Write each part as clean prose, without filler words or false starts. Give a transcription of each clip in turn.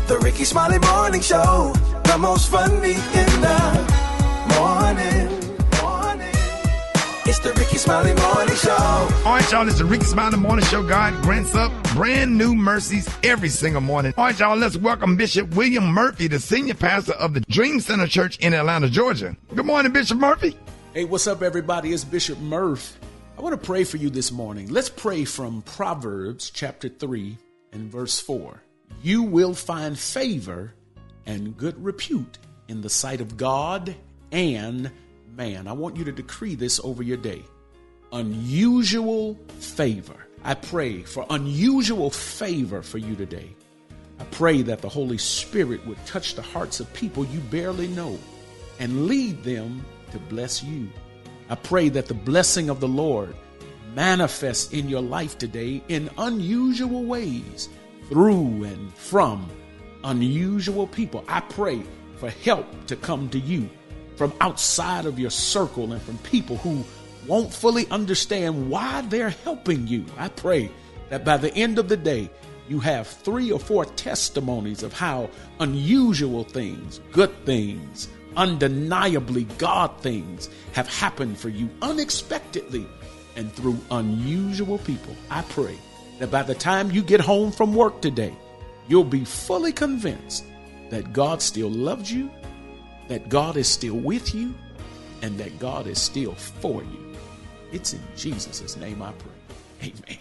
The Rickey Smiley Morning Show, the most funny in the morning. It's the Rickey Smiley Morning Show. All right, y'all, it's the Rickey Smiley Morning Show. God grants up brand new mercies every single morning. All right, y'all, let's welcome Bishop William Murphy, the senior pastor of the Dream Center Church in Atlanta, Georgia. Good morning, Bishop Murphy. Hey, what's up, everybody? It's Bishop Murph. I want to pray for you this morning. Let's pray from Proverbs chapter 3 and verse 4. You will find favor and good repute in the sight of God and man. I want you to decree this over your day. Unusual favor. I pray for unusual favor for you today. I pray that the Holy Spirit would touch the hearts of people you barely know and lead them to bless you. I pray that the blessing of the Lord manifests in your life today in unusual ways through and from unusual people. I pray for help to come to you from outside of your circle and from people who won't fully understand why they're helping you. I pray that by the end of the day, you have 3 or 4 testimonies of how unusual things, good things, undeniably God things have happened for you unexpectedly and through unusual people. I pray that by the time you get home from work today, you'll be fully convinced that God still loves you, that God is still with you, and that God is still for you. It's in Jesus' name I pray. Amen.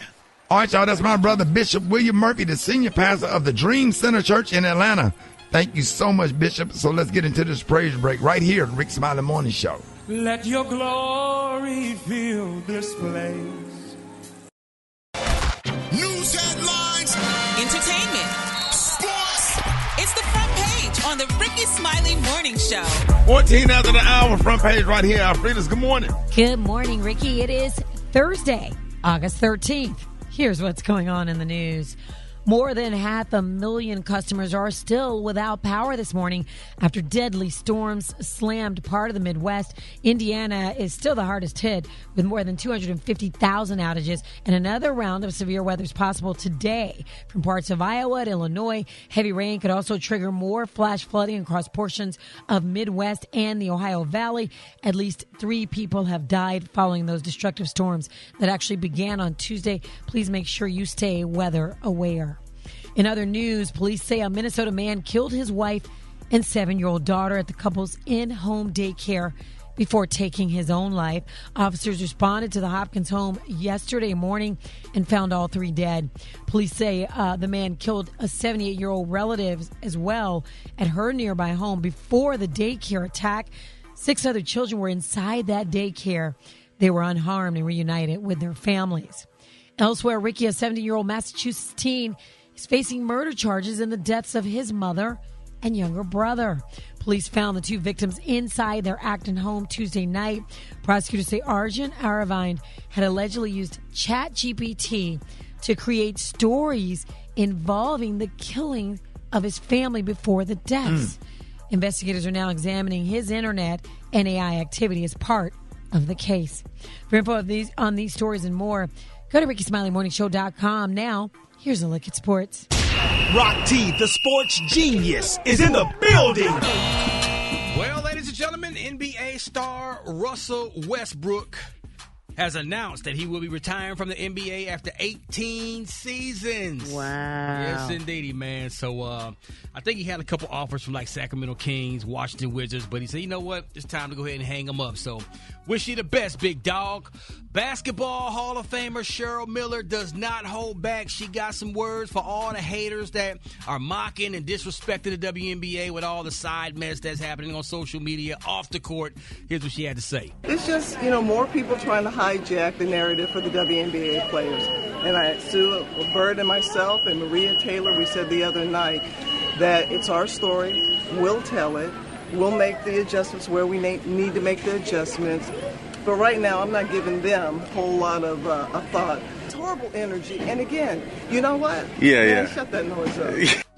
All right, y'all, that's my brother, Bishop William Murphy, the senior pastor of the Dream Center Church in Atlanta. Thank you so much, Bishop. So let's get into this praise break right here at Rick Smiley Morning Show. Let your glory fill this place. News headlines, entertainment, sports. It's the front page on the Rickey Smiley Morning Show. 14 after the hour, front page right here. Alfreda's, good morning. Good morning, Ricky. It is Thursday, August 13th. Here's what's going on in the news. More than 500,000 customers are still without power this morning after deadly storms slammed part of the Midwest. Indiana is still the hardest hit with more than 250,000 outages, and another round of severe weather is possible today from parts of Iowa to Illinois. Heavy rain could also trigger more flash flooding across portions of Midwest and the Ohio Valley. At least 3 people have died following those destructive storms that actually began on Tuesday. Please make sure you stay weather aware. In other news, police say a Minnesota man killed his wife and 7-year-old daughter at the couple's in-home daycare before taking his own life. Officers responded to the Hopkins home yesterday morning and found all 3 dead. Police say the man killed a 78-year-old relative as well at her nearby home before the daycare attack. 6 other children were inside that daycare. They were unharmed and reunited with their families. Elsewhere, Ricky, a 70-year-old Massachusetts teen, is facing murder charges in the deaths of his mother and younger brother. Police found the 2 victims inside their Acton home Tuesday night. Prosecutors say Arjun Aravine had allegedly used ChatGPT to create stories involving the killing of his family before the deaths. Investigators are now examining his internet and AI activity as part of the case. For info on these stories and more, go to RickySmileyMorningShow.com. Now, here's a look at sports. Rock T, the sports genius, is in the building. Well, ladies and gentlemen, NBA star Russell Westbrook has announced that he will be retiring from the NBA after 18 seasons. Wow. Yes, indeedy, man. So I think he had a couple offers from like Sacramento Kings, Washington Wizards, but he said, you know what? It's time to go ahead and hang him up. So wish you the best, big dog. Basketball Hall of Famer Cheryl Miller does not hold back. She got some words for all the haters that are mocking and disrespecting the WNBA with all the side mess that's happening on social media, off the court. Here's what she had to say. It's just, more people trying to hijack the narrative for the WNBA players. And Sue Bird and myself and Maria Taylor, we said the other night that it's our story. We'll tell it. We'll make the adjustments where we need to make the adjustments. But right now, I'm not giving them a whole lot of a thought. It's horrible energy. And again, you know what? Yeah. Shut that noise up.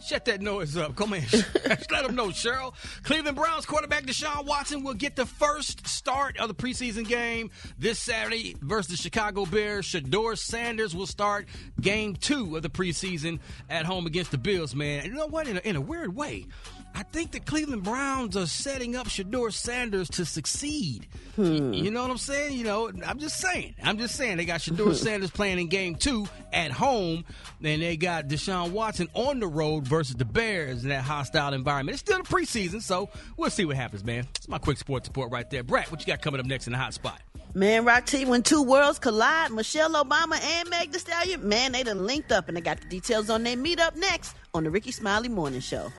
Shut that noise up. Come in. Let them know, Cheryl. Cleveland Browns quarterback Deshaun Watson will get the first start of the preseason game this Saturday versus the Chicago Bears. Shedeur Sanders will start game 2 of the preseason at home against the Bills, man. And you know what? In a weird way, I think the Cleveland Browns are setting up Shedeur Sanders to succeed. You know what I'm saying? You know, I'm just saying. They got Shedeur Sanders playing in game 2 at home, and they got Deshaun Watson on the road versus the Bears in that hostile environment. It's still the preseason, so we'll see what happens, man. It's my quick sports report right there. Brat, what you got coming up next in the hot spot? Man, Rock T, when two worlds collide, Michelle Obama and Meg Thee Stallion, man, they done linked up, and I got the details on their meetup next on the Rickey Smiley Morning Show.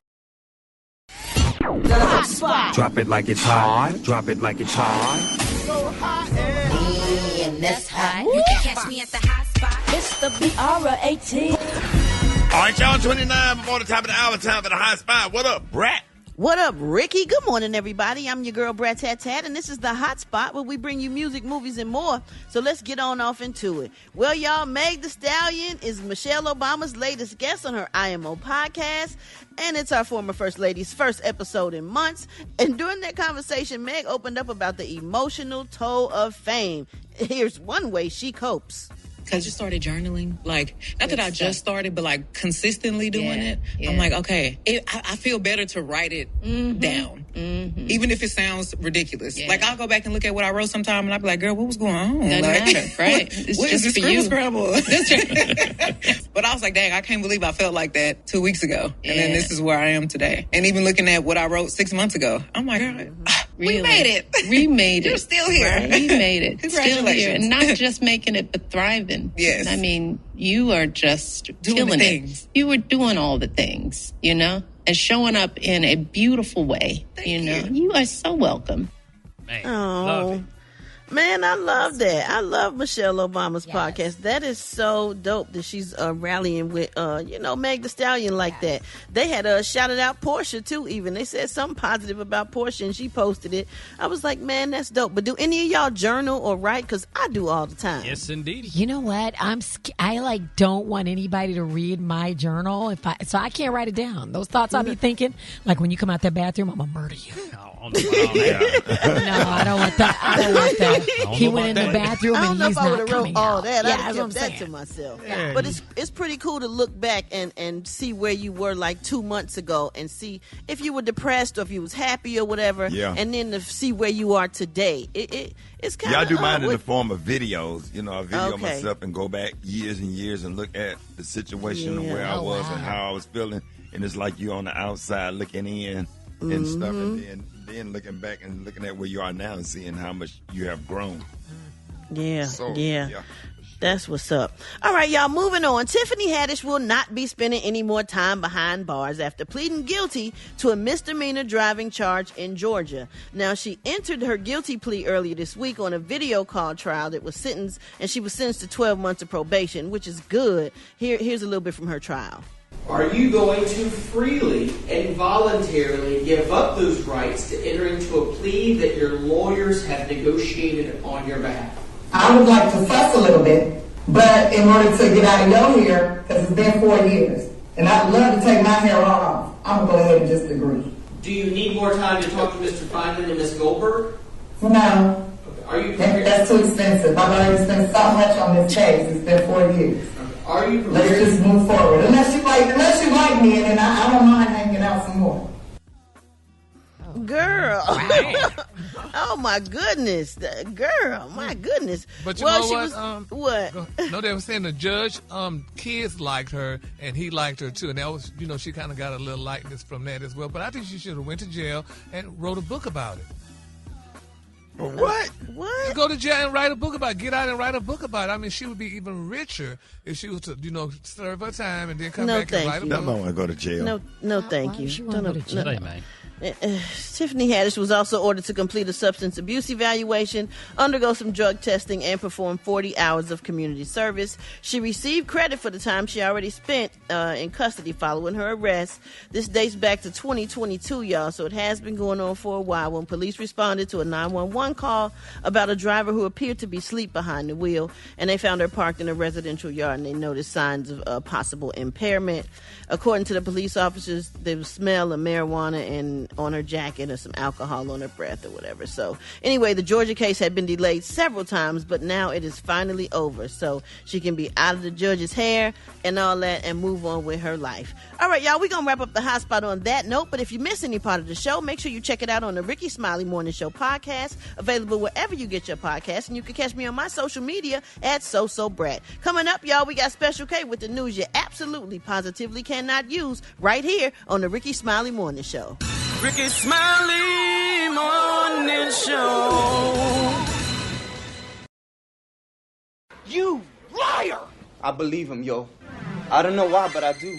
The hot spot. Drop it like it's hot. Drop it like it's hot. So hot and that's hot. You can catch me at the hot spot. It's the BR18. All right, y'all, 29 before the top of the hour, time for the hot spot. What up, Brat? What up, Ricky? Good morning, everybody. I'm your girl, Brat Tat Tat, and this is the hot spot where we bring you music, movies, and more. So let's get on off into it. Well, y'all, Meg Thee Stallion is Michelle Obama's latest guest on her IMO podcast, and it's our former First Lady's first episode in months. And during that conversation, Meg opened up about the emotional toll of fame. Here's one way she copes. Because you started journaling, like, not that I just started, but like consistently doing it. Yeah. I'm like, okay, I feel better to write it down, even if it sounds ridiculous. Yeah. Like, I'll go back and look at what I wrote sometime, and I'll be like, girl, what was going on? Doesn't Like, matter, right? It's what just is for this you. scramble? But I was like, dang, I can't believe I felt like that 2 weeks ago. And then this is where I am today. And even looking at what I wrote 6 months ago, I'm like, we made it. We made it. You're still here. Right? We made it. Still Congratulations. here. And not just making it, but thriving. Yes. I mean, you are just Doing killing the it. things. You were doing all the things, you know, and showing up in a beautiful way. Thank you know, you. you are so welcome. Man, Oh, love it. man, I love that. I love Michelle Obama's podcast. That is so dope that she's rallying with, Meg Thee Stallion like that. They had shouted out Portia, too, even. They said something positive about Portia, and she posted it. I was like, man, that's dope. But do any of y'all journal or write? Because I do all the time. Yes, indeed. You know what? I don't want anybody to read my journal so I can't write it down. Those thoughts I'll be thinking, like when you come out that bathroom, I'm gonna murder you. Oh, no, No, I don't want that. He went in the bathroom I don't and know he's if I would not have wrote coming all out. that. Yeah, I'd that's have what I'm kept that saying. to myself. Yeah, But it's pretty cool to look back and see where you were like 2 months ago and see if you were depressed or if you was happy or whatever. Yeah. And then to see where you are today. It's kind Yeah, of I do mine in the form of videos. You know, I video Okay. myself and go back years and years and look at the situation and Yeah. where I Oh, was wow. and how I was feeling. And it's like you on the outside looking in and stuff, and then looking back and looking at where you are now and seeing how much you have grown. Yeah, So, yeah. That's what's up. All right, y'all, moving on. Tiffany Haddish will not be spending any more time behind bars after pleading guilty to a misdemeanor driving charge in Georgia. Now, she entered her guilty plea earlier this week on a video call trial that was sentenced, and she was sentenced to 12 months of probation, which is good. Here's a little bit from her trial. Are you going to freely and voluntarily give up those rights to enter into a plea that your lawyers have negotiated on your behalf? I would like to fuss a little bit, but in order to get out of your hair, because it's been 4 years, and I'd love to take my hair off, I'm going to go ahead and just agree. Do you need more time to talk to Mr. Feynman and Ms. Goldberg? No, Are you that's too expensive. I've already spent so much on this case. It's been 4 years. Are you Let's prepared? just move forward. Unless you like me, and then I don't mind hanging out some more. Girl. Oh, my goodness. Girl, my goodness. But you well, know she what? Was, what? No, they were saying the judge, kids liked her, and he liked her too. And that was, she kind of got a little likeness from that as well. But I think she should have went to jail and wrote a book about it. What? What? Go to jail and write a book about it. Get out and write a book about it. I mean, she would be even richer if she was to, serve her time and then come back and write a Don't book. want to go to jail. No, thank you. She won't go to jail. No, man. Tiffany Haddish was also ordered to complete a substance abuse evaluation, undergo some drug testing, and perform 40 hours of community service. She received credit for the time she already spent in custody following her arrest. This dates back to 2022, y'all, so it has been going on for a while when police responded to a 911 call about a driver who appeared to be asleep behind the wheel, and they found her parked in a residential yard, and they noticed signs of possible impairment. According to the police officers, there was smell of marijuana and on her jacket or some alcohol on her breath or whatever. So anyway, the Georgia case had been delayed several times, but now it is finally over. So she can be out of the judge's hair and all that and move on with her life. All right, y'all, we're going to wrap up the hot spot on that note. But if you miss any part of the show, make sure you check it out on the Rickey Smiley Morning Show podcast, available wherever you get your podcasts. And you can catch me on my social media at Brat. Coming up, y'all, we got Special K with the news you absolutely, positively cannot use right here on the Rickey Smiley Morning Show. Rickey Smiley Morning Show. You liar! I believe him, yo. I don't know why, but I do.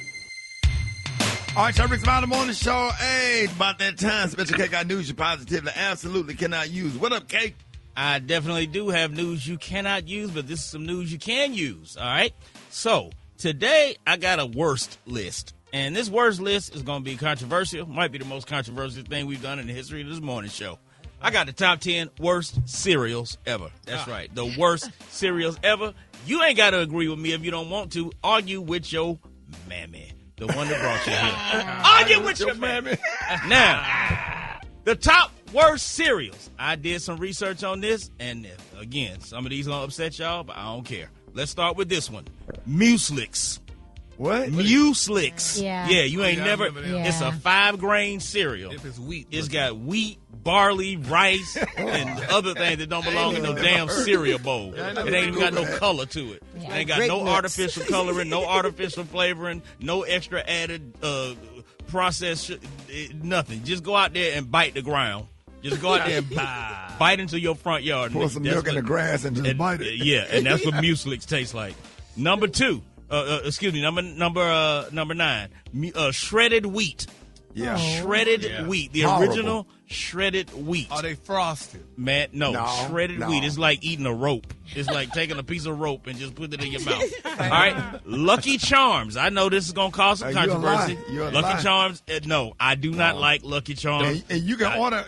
All right, y'all, Rickey Smiley Morning Show. Hey, about that time, Special K got news you positively absolutely cannot use. What up, K? I definitely do have news you cannot use, but this is some news you can use, all right? So, today I got a worst list. And this worst list is going to be controversial. Might be the most controversial thing we've done in the history of this morning show. I got the top 10 worst cereals ever. That's right. The worst cereals ever. You ain't got to agree with me if you don't want to. Argue with your mammy, the one that brought you here. Argue with your mammy. Now, the top worst cereals. I did some research on this. And again, some of these going to upset y'all, but I don't care. Let's start with this one. Mueslix. What? Mueslix. Yeah. Yeah, you ain't never. Yeah. It's a 5-grain cereal. If it's wheat. It's got wheat, barley, rice, and other things that don't belong in no damn cereal bowl. It ain't even got no color to it. It ain't got no artificial coloring, no artificial flavoring, no extra added processed nothing. Just go out there and bite the ground. Just go out there and bite into your front yard. Pour some milk in the grass and just bite it. Yeah, and that's what Mueslix tastes like. Number 2. Number 9. Shredded wheat. Yeah. Shredded wheat. The original shredded wheat. Are they frosted? Man, no. Shredded wheat. It's like eating a rope. It's like taking a piece of rope and just putting it in your mouth. All right. Lucky Charms. I know this is going to cause some controversy. Lucky Charms. No, I do not like Lucky Charms. And you can order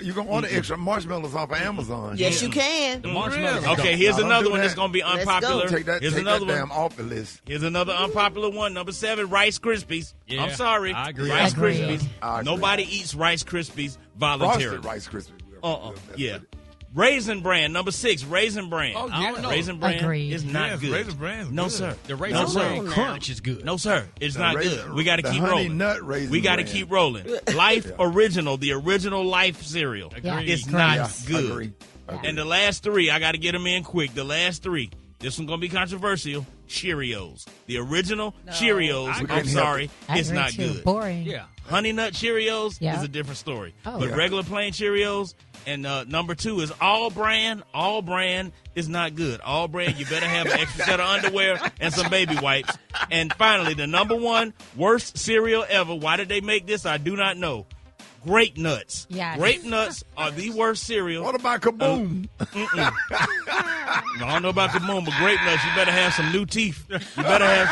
extra marshmallows off of Amazon. Yes, you can. The marshmallows. Okay, here's another one that's going to be unpopular. Take another that damn one off the list. Here's another unpopular one. Number 7, Rice Krispies. Yeah, I'm sorry. I agree. Rice I agree. Krispies. Nobody eats Rice Krispies voluntarily. Frosted Rice Krispies. Yeah. Raisin Bran, number 6, Raisin Bran. Oh, yeah. Raisin Bran Agreed. is not good. Raisin Bran. No, sir. The Raisin Bran Crunch is good. No, sir. It's not good. We got to keep honey rolling. Nut Raisin We got to Bran. keep rolling. Life Original, the original Life cereal. Agreed. It's not Yeah, good. agree. And the last 3, I got to get them in quick. The last 3. This one's going to be controversial. Cheerios. The original Cheerios, I'm sorry, it's not good. Boring. Yeah. Honey Nut Cheerios Yeah. is a different story. Oh. But Yeah. regular plain Cheerios, and number 2 is All Brand. All Brand is not good. All Brand, you better have an extra set of underwear and some baby wipes. And finally, the number 1 worst cereal ever. Why did they make this? I do not know. Grape Nuts. Yes. Grape Nuts are the worst cereal. What about Kaboom? I don't know about Kaboom, but Grape Nuts, you better have some new teeth. You better have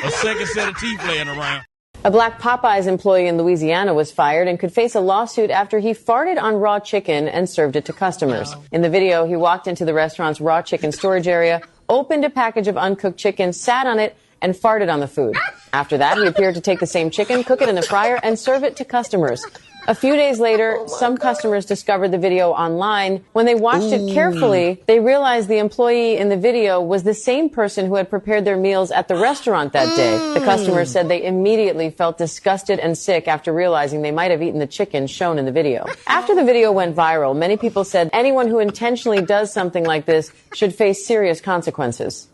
a second set of teeth laying around. A black Popeyes employee in Louisiana was fired and could face a lawsuit after he farted on raw chicken and served it to customers. In the video, he walked into the restaurant's raw chicken storage area, opened a package of uncooked chicken, sat on it, and farted on the food. After that, he appeared to take the same chicken, cook it in the fryer, and serve it to customers. A few days later, some customers discovered the video online. When they watched it carefully, they realized the employee in the video was the same person who had prepared their meals at the restaurant that day. The customers said they immediately felt disgusted and sick after realizing they might have eaten the chicken shown in the video. After the video went viral, many people said anyone who intentionally does something like this should face serious consequences.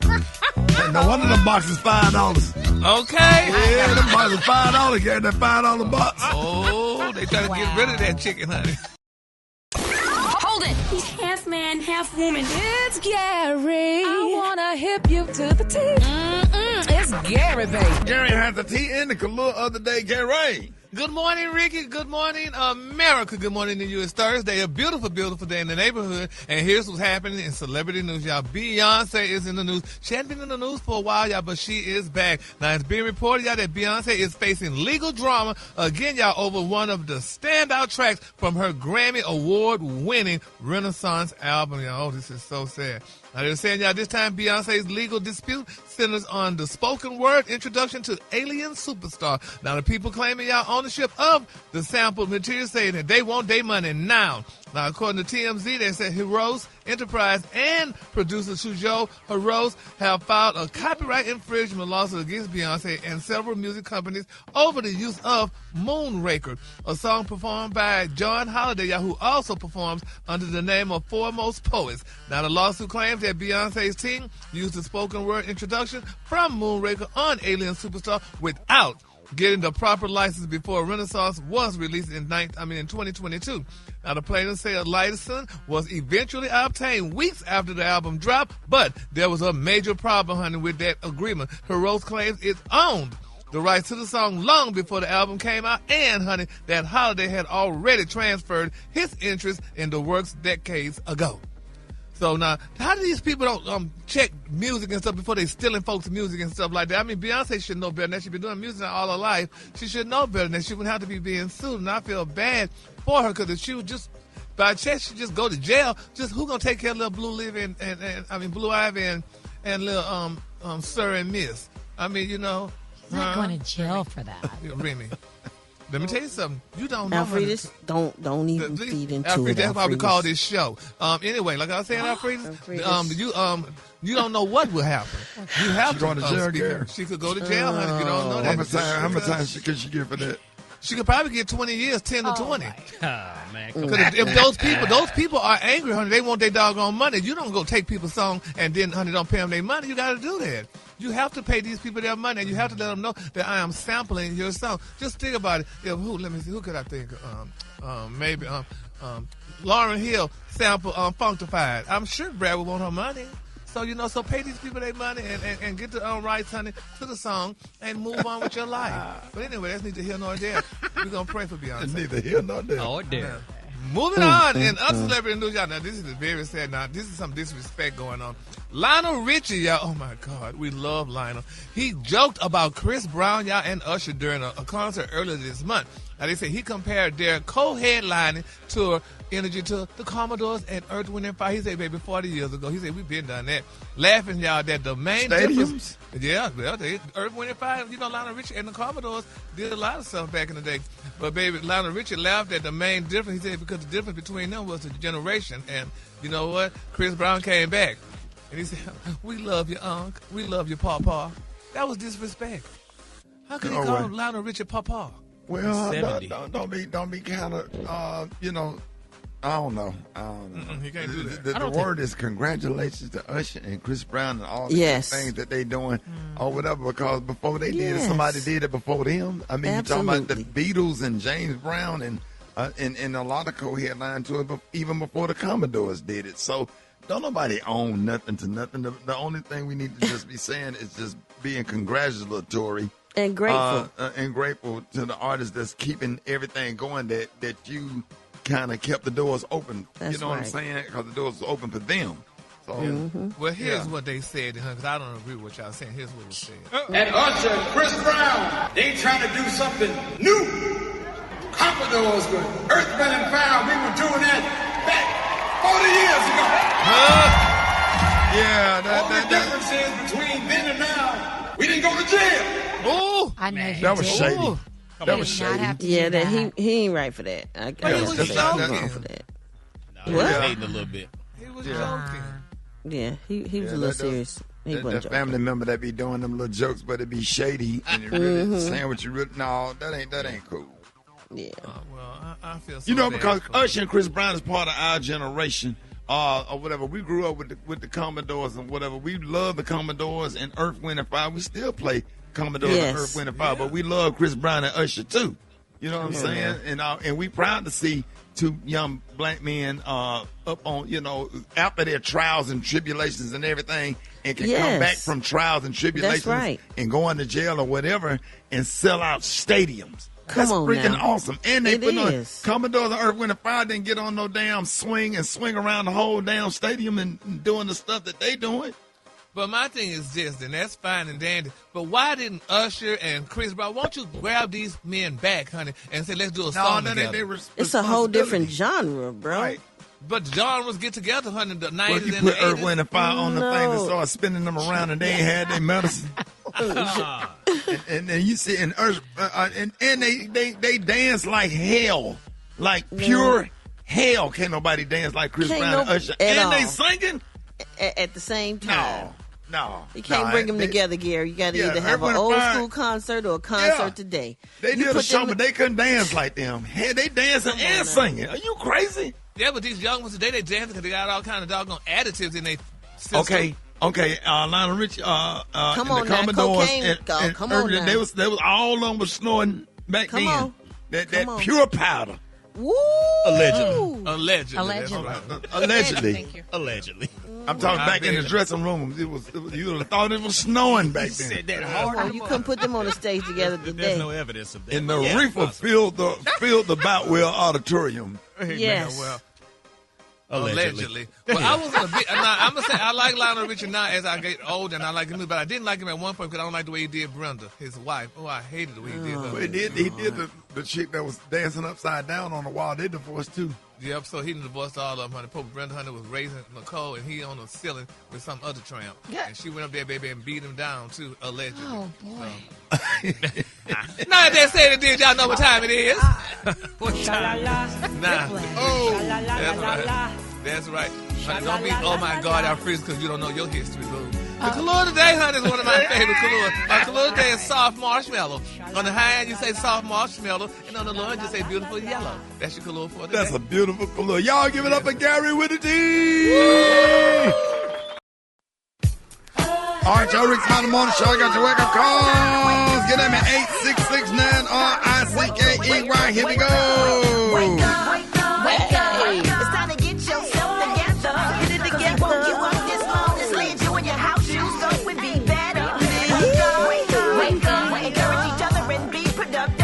No wonder the box is $5. Okay. Yeah, the box is $5. Get that $5 box. Oh, they try to get rid of that chicken, honey. Hold it! He's half man, half woman. It's Gary. I wanna hip you to the T. It's Gary, baby. Gary has the T in the little other day, Gary. Good morning, Ricky. Good morning, America. Good morning to you. It's Thursday, a beautiful, beautiful day in the neighborhood. And here's what's happening in celebrity news, y'all. Beyonce is in the news. She hadn't been in the news for a while, y'all, but she is back. Now, it's being reported, y'all, that Beyonce is facing legal drama again, y'all, over one of the standout tracks from her Grammy Award-winning Renaissance album, y'all. Oh, this is so sad. Now, they're saying, y'all, this time Beyonce's legal dispute centers on the spoken word introduction to Alien Superstar. Now, the people claiming, y'all, ownership of the sampled material saying that they want their money now. Now, according to TMZ, they said Heroes Enterprise and producer Shujo Heroes have filed a copyright infringement lawsuit against Beyonce and several music companies over the use of Moonraker, a song performed by John Holiday, who also performs under the name of Foremost Poets. Now, the lawsuit claims that Beyonce's team used the spoken word introduction from Moonraker on Alien Superstar without getting the proper license before Renaissance was released in 2022. Now, the plaintiffs say a license was eventually obtained weeks after the album dropped, but there was a major problem, honey, with that agreement. Heroes claims it owned the rights to the song long before the album came out, and, honey, that Holiday had already transferred his interest in the works decades ago. So now, how do these people don't check music and stuff before they stealing folks' music and stuff like that? I mean, Beyonce should know better than that. She's been doing music all her life. She should know better than that. She wouldn't have to be being sued, and I feel bad for her because if she would just, by chance, she'd just go to jail. Just who gonna take care of little Blue Ivy and little Sir and Miss? I mean, you know, not going to jail for that. Remy. Let me tell you something. You don't know. Alfredus, don't even feed into Alfredus, it. That's why we call this show. Anyway, like I was saying, Alfredus, you don't know what will happen. You have to go to jail, girl. She could go to jail, honey. You don't know that. How much time could she get for that? She could probably get 20 years, 10 to 20. Man, if those people are angry, honey, they want their doggone money. You don't go take people's song and then, honey, don't pay them their money. You got to do that. You have to pay these people their money, and you have to let them know that I am sampling your song. Just think about it. Let me see. Who could I think? Maybe Lauryn Hill sample Funkified. I'm sure Brat would want her money. So, so pay these people their money and get the rights, honey, to the song and move on with your life. But anyway, that's neither here nor there. We're going to pray for Beyonce. Neither here nor there. Oh, there. Moving on, in other celebrity news, y'all. Now, this is very sad. Now, this is some disrespect going on. Lionel Richie, y'all. Oh, my God. We love Lionel. He joked about Chris Brown, y'all, and Usher during a concert earlier this month. Now, they say he compared their co-headlining tour energy to the Commodores and Earth, Wind & Fire. He said, baby, 40 years ago. He said, we've been done that. Laughing, y'all, that the main difference. Yeah, well, Earth, Wind & Fire, Lionel Richie and the Commodores did a lot of stuff back in the day. But, baby, Lionel Richie laughed at the main difference. He said, because the difference between them was the generation. And you know what? Chris Brown came back. And he said, we love you, Unc. We love you, Papa. That was disrespect. How could he call Lionel Richie Papa? Well, don't be kind of, I don't know. He can't do that. The word is congratulations to Usher and Chris Brown and all these things that they doing or whatever, because before they did it, somebody did it before them. I mean, you're talking about the Beatles and James Brown and a lot of co-headline to it, even before the Commodores did it. So don't nobody own nothing to nothing. The only thing we need to just be saying is just being congratulatory. And grateful. And grateful to the artists that's keeping everything going, that you kind of kept the doors open. That's what I'm saying? Because the doors was open for them. So, Well, here's what they said, because I don't agree with what y'all saying. Here's what was said. And Usher and Chris Brown, they trying to do something new. Commodores with Earth, Wind & Fire, we were doing that back 40 years ago. Yeah. Only difference is between then and now, we didn't go to jail. Oh, I know that was shady. That was shady. Yeah, that he ain't right for that. I was say he's wrong for that. He was hating a little bit. He was joking. Yeah, he was a little serious. He wasn't that family member that be doing them little jokes, but it be shady and it really saying what you really. No, that ain't cool. Yeah. Well, I feel so because Usher and Chris Brown is part of our generation. Or whatever. We grew up with the Commodores and whatever. We love the Commodores and Earth, Wind & Fire. We still play Commodores and Earth, Wind & Fire, but we love Chris Brown and Usher too. You know what I'm saying? And we proud to see two young black men up on, after their trials and tribulations and everything, and can come back from trials and tribulations and go into jail or whatever and sell out stadiums. That's on freaking now. awesome. And they It put on is. Commodore the Earth, Wind, and Fire didn't get on no damn swing around the whole damn stadium and doing the stuff that they doing. But my thing is this, and that's fine and dandy, but why didn't Usher and Chris Brown, won't you grab these men back, honey, and say, let's do a song together? It's a whole different genre, bro. Right. But the genres get together, honey, the 90s Well, you and the put Earth, 80s. Wind, and Fire on the thing and start spinning them around, and they ain't had their medicine. and you see, and Earth, and they dance like hell, like pure hell. Can't nobody dance like Chris Brown and Usher, and they singing at the same time. No, you can't bring them together, Gary. You got to either have an old school concert or a concert today. They did a show, but they couldn't dance like them. Hey, they dancing and singing. Are you crazy? Yeah, but these young ones today, they dance because they got all kind of doggone additives in their system. Okay. Lionel Richie, come and on the Commodores, now, come on now. They was all of them was snorting back then. On. That pure powder. Woo! Allegedly. Allegedly. Allegedly. I'm talking back in the dressing room. It was you would have thought it was snowing back then. Said that hard. You couldn't put them on the stage together today. There's no evidence of that. And the reefer filled the Boutwell Auditorium. Yes. Well, Allegedly. Well, I was a bit. I'm gonna say I like Lionel Richie now as I get older, and I like him, but I didn't like him at one point because I don't like the way he did Brenda, his wife. Oh, I hated the way he did her. Well, he did the chick that was dancing upside down on the wall. They divorced too. Yep, so he divorced all of them, honey. Poor Brenda Hunter was raising Nicole, and he on the ceiling with some other tramp. Yeah. And she went up there, baby, and beat him down, too, allegedly. Oh, boy. Now that they said it did, y'all know what time it is. That's right. Honey, don't be, oh, my God, our friends, because you don't know your history, boo. The color today, honey, is one of my favorite colors. Our color today is soft marshmallow. On the high end, you say soft marshmallow, and on the low end, you say beautiful yellow. That's your color for today. That's a beautiful color. Y'all give it up for Gary with a D. All right, y'all, Rickey Smiley Morning Show. I got your wake-up calls. Get them at 866-9-RICKEY. Here we go. Wake up, wake up, wake up. It's time to get yourself together. Get it together. Woke you up this morning, slid you in your house shoes, so it would be better. Wake up, wake up, wake up. Encourage each other and be productive.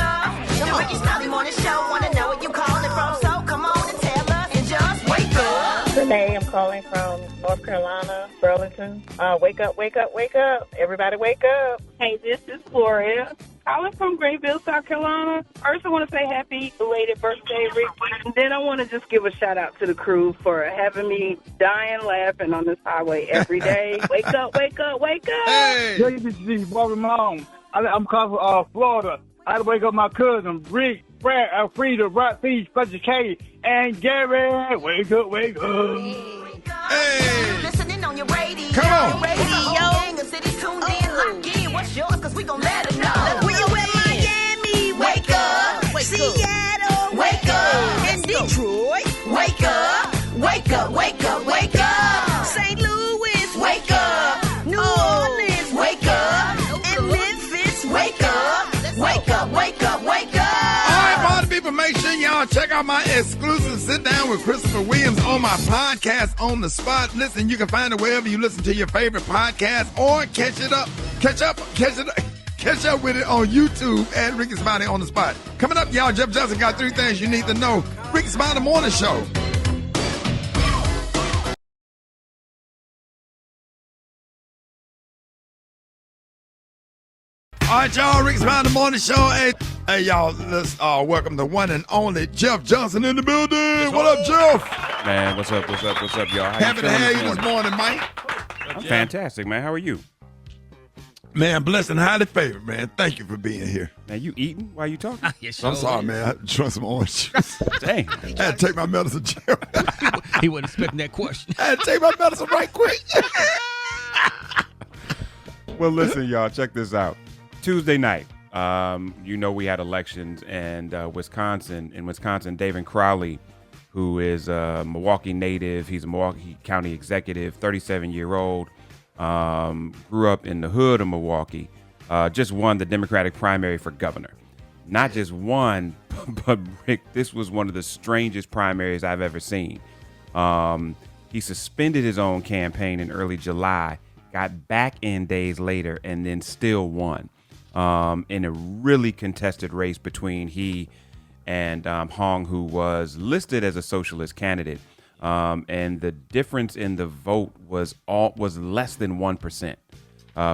The Rickey Smiley Morning Show. Wanna know where you calling from? So come on and tell us and just wake up. Renee, I'm calling from North Carolina, Burlington. Wake up, wake up, wake up. Everybody wake up. Hey, this is Gloria. Calling from Greenville, South Carolina. First, I want to say happy belated birthday, Rick. And then I want to just give a shout out to the crew for having me dying laughing on this highway every day. Wake up, wake up, wake up. Hey. Yo, this is Bobby Malone. I'm calling from Florida. I had to wake up my cousin, Rick, Brat, Alfreda, Rock Feed, Special K, and Gary. Wake up, wake up. Hey. Listening on your radio. Come on. Radio. Gang of cities tuned in. Lock in. What's yours? Because we gon' let them know. When you in Miami, wake up. Seattle, wake up. In Detroit, wake up. Wake up, wake up, wake up. St. Louis, wake up. New Orleans, wake up. And Memphis, wake up. Wake up, wake up, wake up. All right, party people, make sure y'all check out my exclusive sit down with Christopher Williams on my podcast On the Spot. Listen, you can find it wherever you listen to your favorite podcast, or catch up with it on YouTube at Rickey Smiley On the Spot. Coming up, y'all, Jeff Johnson got 3 things you need to know. Rickey Smiley Morning Show. All right, y'all, Rickey Smiley Morning Show. Hey, y'all, let's welcome the one and only Jeff Johnson in the building. What up, Jeff? Man, what's up, y'all? Happy to have you this morning, Mike. I'm fantastic, man. How are you? Man, blessed and highly favored, man. Thank you for being here. Now, you eating while you talking? Yes, I'm sorry, man. I had to drink some orange juice. Dang. I had to take my medicine, Jeff. He wasn't expecting that question. I had to take my medicine right quick. Well, listen, y'all, check this out. Tuesday night, we had elections, and in Wisconsin, David Crowley, who is a Milwaukee native, he's a Milwaukee County executive, 37-year-old, grew up in the hood of Milwaukee, just won the Democratic primary for governor. Not just won, but Rick, this was one of the strangest primaries I've ever seen. He suspended his own campaign in early July, got back in days later, and then still won. in a really contested race between he and Hong, who was listed as a socialist candidate. And the difference in the vote was less than 1%.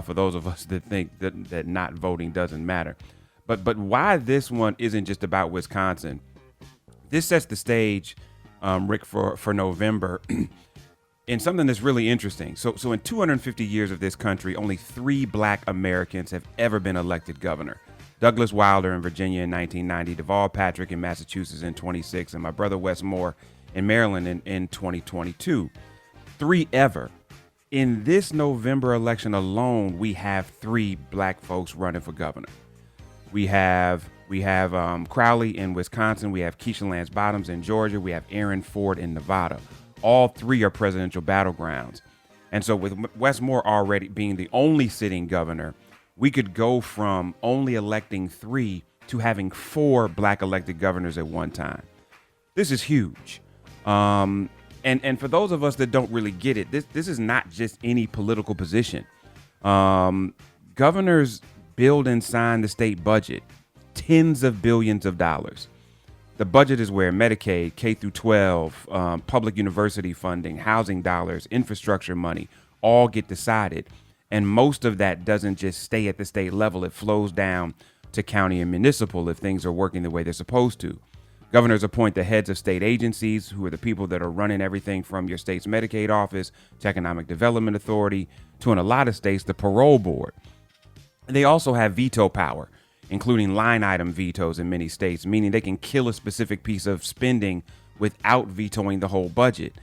For those of us that think that not voting doesn't matter. But why this one isn't just about Wisconsin, this sets the stage, Rick, for November in something that's really interesting. So in 250 years of this country, only 3 black Americans have ever been elected governor. Douglas Wilder in Virginia in 1990, Deval Patrick in Massachusetts in 26, and my brother Wes Moore in Maryland in 2022. 3 ever. In this November election alone, we have 3 black folks running for governor. We have Crowley in Wisconsin. We have Keisha Lance Bottoms in Georgia. We have Aaron Ford in Nevada. All 3 are presidential battlegrounds. And so with Wes Moore already being the only sitting governor, we could go from only electing 3 to having 4 black elected governors at one time. This is huge. And for those of us that don't really get it, this is not just any political position. Governors build and sign the state budget, tens of billions of dollars. The budget is where Medicaid, K through 12, public university funding, housing dollars, infrastructure money all get decided. And most of that doesn't just stay at the state level. It flows down to county and municipal if things are working the way they're supposed to. Governors appoint the heads of state agencies, who are the people that are running everything from your state's Medicaid office to Economic Development Authority to, in a lot of states, the parole board. They also have veto power, including line item vetoes in many states, meaning they can kill a specific piece of spending without vetoing the whole budget.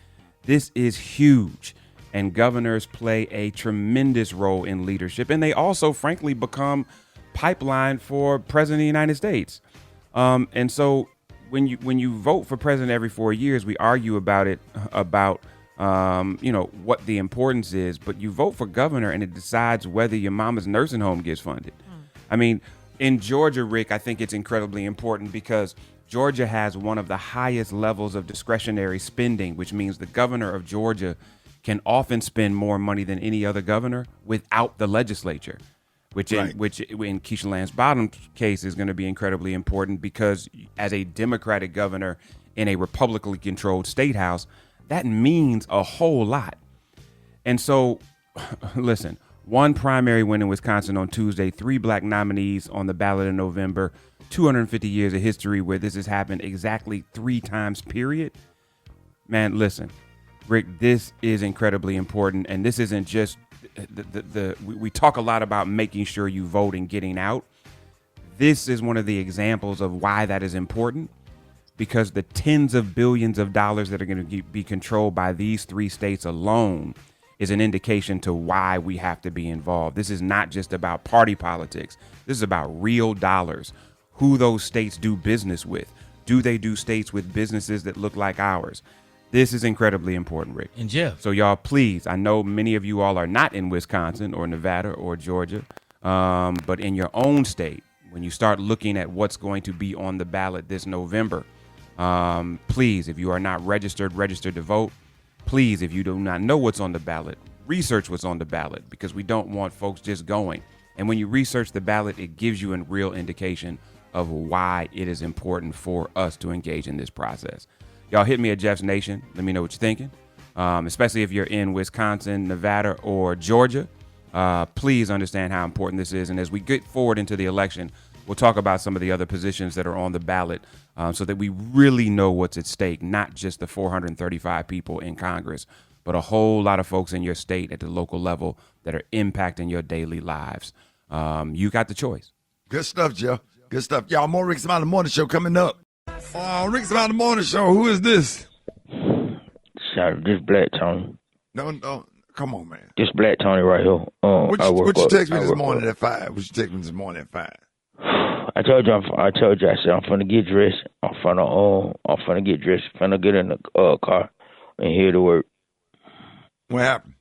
This is huge, and governors play a tremendous role in leadership, and they also, frankly, become pipeline for President of the United States. And so when you vote for president every 4 years, we argue about what the importance is, but you vote for governor and it decides whether your mama's nursing home gets funded. I mean, in Georgia, Rick, I think it's incredibly important because Georgia has one of the highest levels of discretionary spending, which means the governor of Georgia can often spend more money than any other governor without the legislature. Which in Keisha Lance Bottom's case is going to be incredibly important because as a Democratic governor in a Republicanly controlled state house, that means a whole lot. And so, listen, 1 primary win in Wisconsin on Tuesday, 3 black nominees on the ballot in November, 250 years of history where this has happened exactly 3 times, period. Man, listen, Rick, this is incredibly important. And this isn't just we talk a lot about making sure you vote and getting out. This is one of the examples of why that is important, because the tens of billions of dollars that are going to be controlled by these 3 states alone is an indication to why we have to be involved. This is not just about party politics. This is about real dollars, who those states do business with. Do they do states with businesses that look like ours? This is incredibly important, Rick. And Jeff. So y'all, please, I know many of you all are not in Wisconsin or Nevada or Georgia, but in your own state, when you start looking at what's going to be on the ballot this November, please, if you are not registered to vote. Please, if you do not know what's on the ballot, research what's on the ballot, because we don't want folks just going. And when you research the ballot, it gives you a real indication of why it is important for us to engage in this process. Y'all hit me at Jeff's Nation. Let me know what you're thinking, especially if you're in Wisconsin, Nevada, or Georgia. Please understand how important this is. And as we get forward into the election, we'll talk about some of the other positions that are on the ballot so that we really know what's at stake, not just the 435 people in Congress, but a whole lot of folks in your state at the local level that are impacting your daily lives. You got the choice. Good stuff, Joe. Good stuff. Y'all, more Rickey Smiley Morning Show coming up. Rickey Smiley Morning Show. Who is this? Sorry, this Black Tony. No, come on, man. This Black Tony right here. What you text me this morning at 5? What you text me this morning at 5? I told you. I said I'm finna get dressed. I'm finna get dressed. Finna get in the car and head to work. What happened?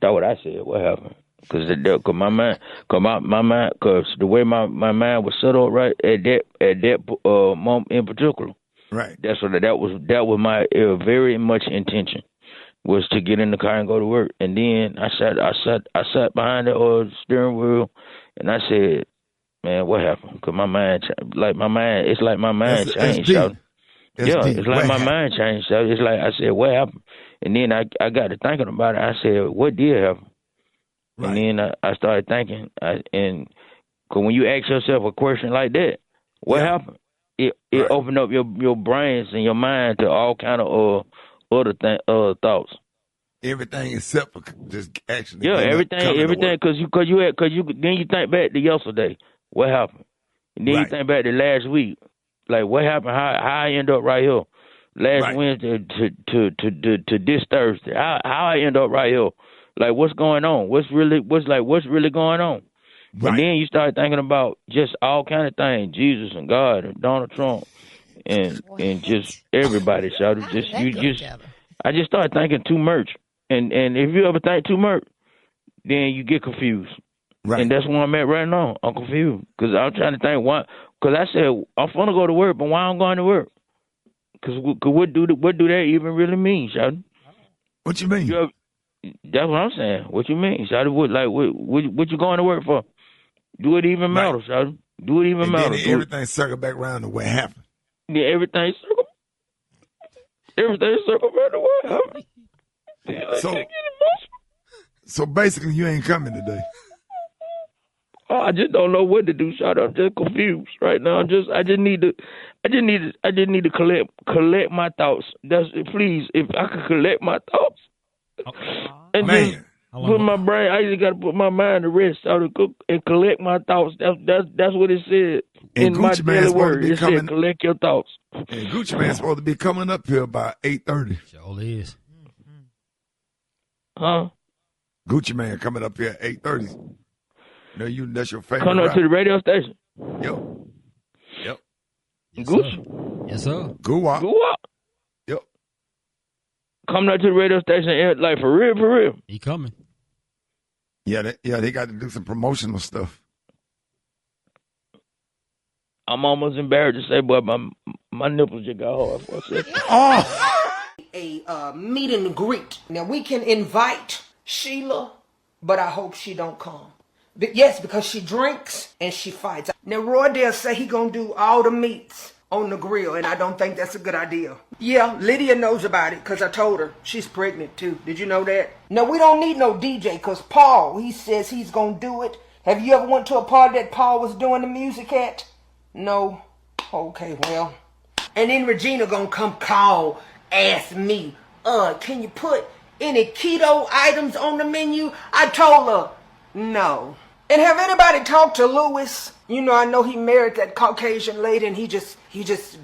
That's what I said. What happened? Cause my mind, cause the way my mind was set up right at that moment in particular. Right. That's what that was my very much intention, was to get in the car and go to work. And then I sat behind the steering wheel And I said, man, what happened? Because my mind, it's like my mind changed. So, yeah, it's like my mind changed. So it's like I said, what happened? And then I got to thinking about it. I said, what did happen? Right. And then I started thinking, and because when you ask yourself a question like that, what happened? It opened up your brains and your mind to all kind of other thoughts. Everything except for just actually. Yeah, everything, because you then you think back to yesterday, what happened, and then you think back to last week, like what happened, how I end up right here, last Wednesday to this Thursday, how I end up right here, like what's going on, what's really going on. And then you start thinking about just all kind of things, Jesus and God and Donald Trump and just everybody. So I just started thinking too much. And if you ever think too much, then you get confused. Right. And that's where I'm at right now. I'm confused because I'm trying to think why. Because I said I'm gonna go to work, but why I'm going to work? Because what do that even really mean, Shawty? What you mean? That's what I'm saying. What you mean, Shawty? What you going to work for? Do it even matter, Shawty? Do it even matter? Then everything circle back around to what happened. Yeah, everything circle back to what happened. So basically, you ain't coming today. I just don't know what to do, Shawty. I'm just confused right now. I just need to collect my thoughts. Please, if I could collect my thoughts, and then put my brain. I just got to put my mind to rest, Shawty, and collect my thoughts. That's what it said in my daily word. It said collect your thoughts. And Gucci Man's supposed to be coming up here by 8:30. Sure is. Huh? Gucci Man coming up here at 8:30. That's your favorite. Coming up to the radio station. Yep. Yes, Gucci. Yes, sir. Goo-wop. Yep. Coming up to the radio station, like for real. He coming. Yeah, they got to do some promotional stuff. I'm almost embarrassed to say, but my nipples just got hard for a second. A meet and greet. Now we can invite Sheila, but I hope she don't come. But yes, because she drinks and she fights. Now Roydale say he gonna do all the meats on the grill, and I don't think that's a good idea. Yeah, Lydia knows about it because I told her she's pregnant too. Did you know that? No, we don't need no DJ because Paul, he says he's gonna do it. Have you ever went to a party that Paul was doing the music at? No. Okay, well. And then Regina gonna come ask me, can you put any keto items on the menu? I told her, no. And have anybody talked to Louis? I know he married that Caucasian lady and he just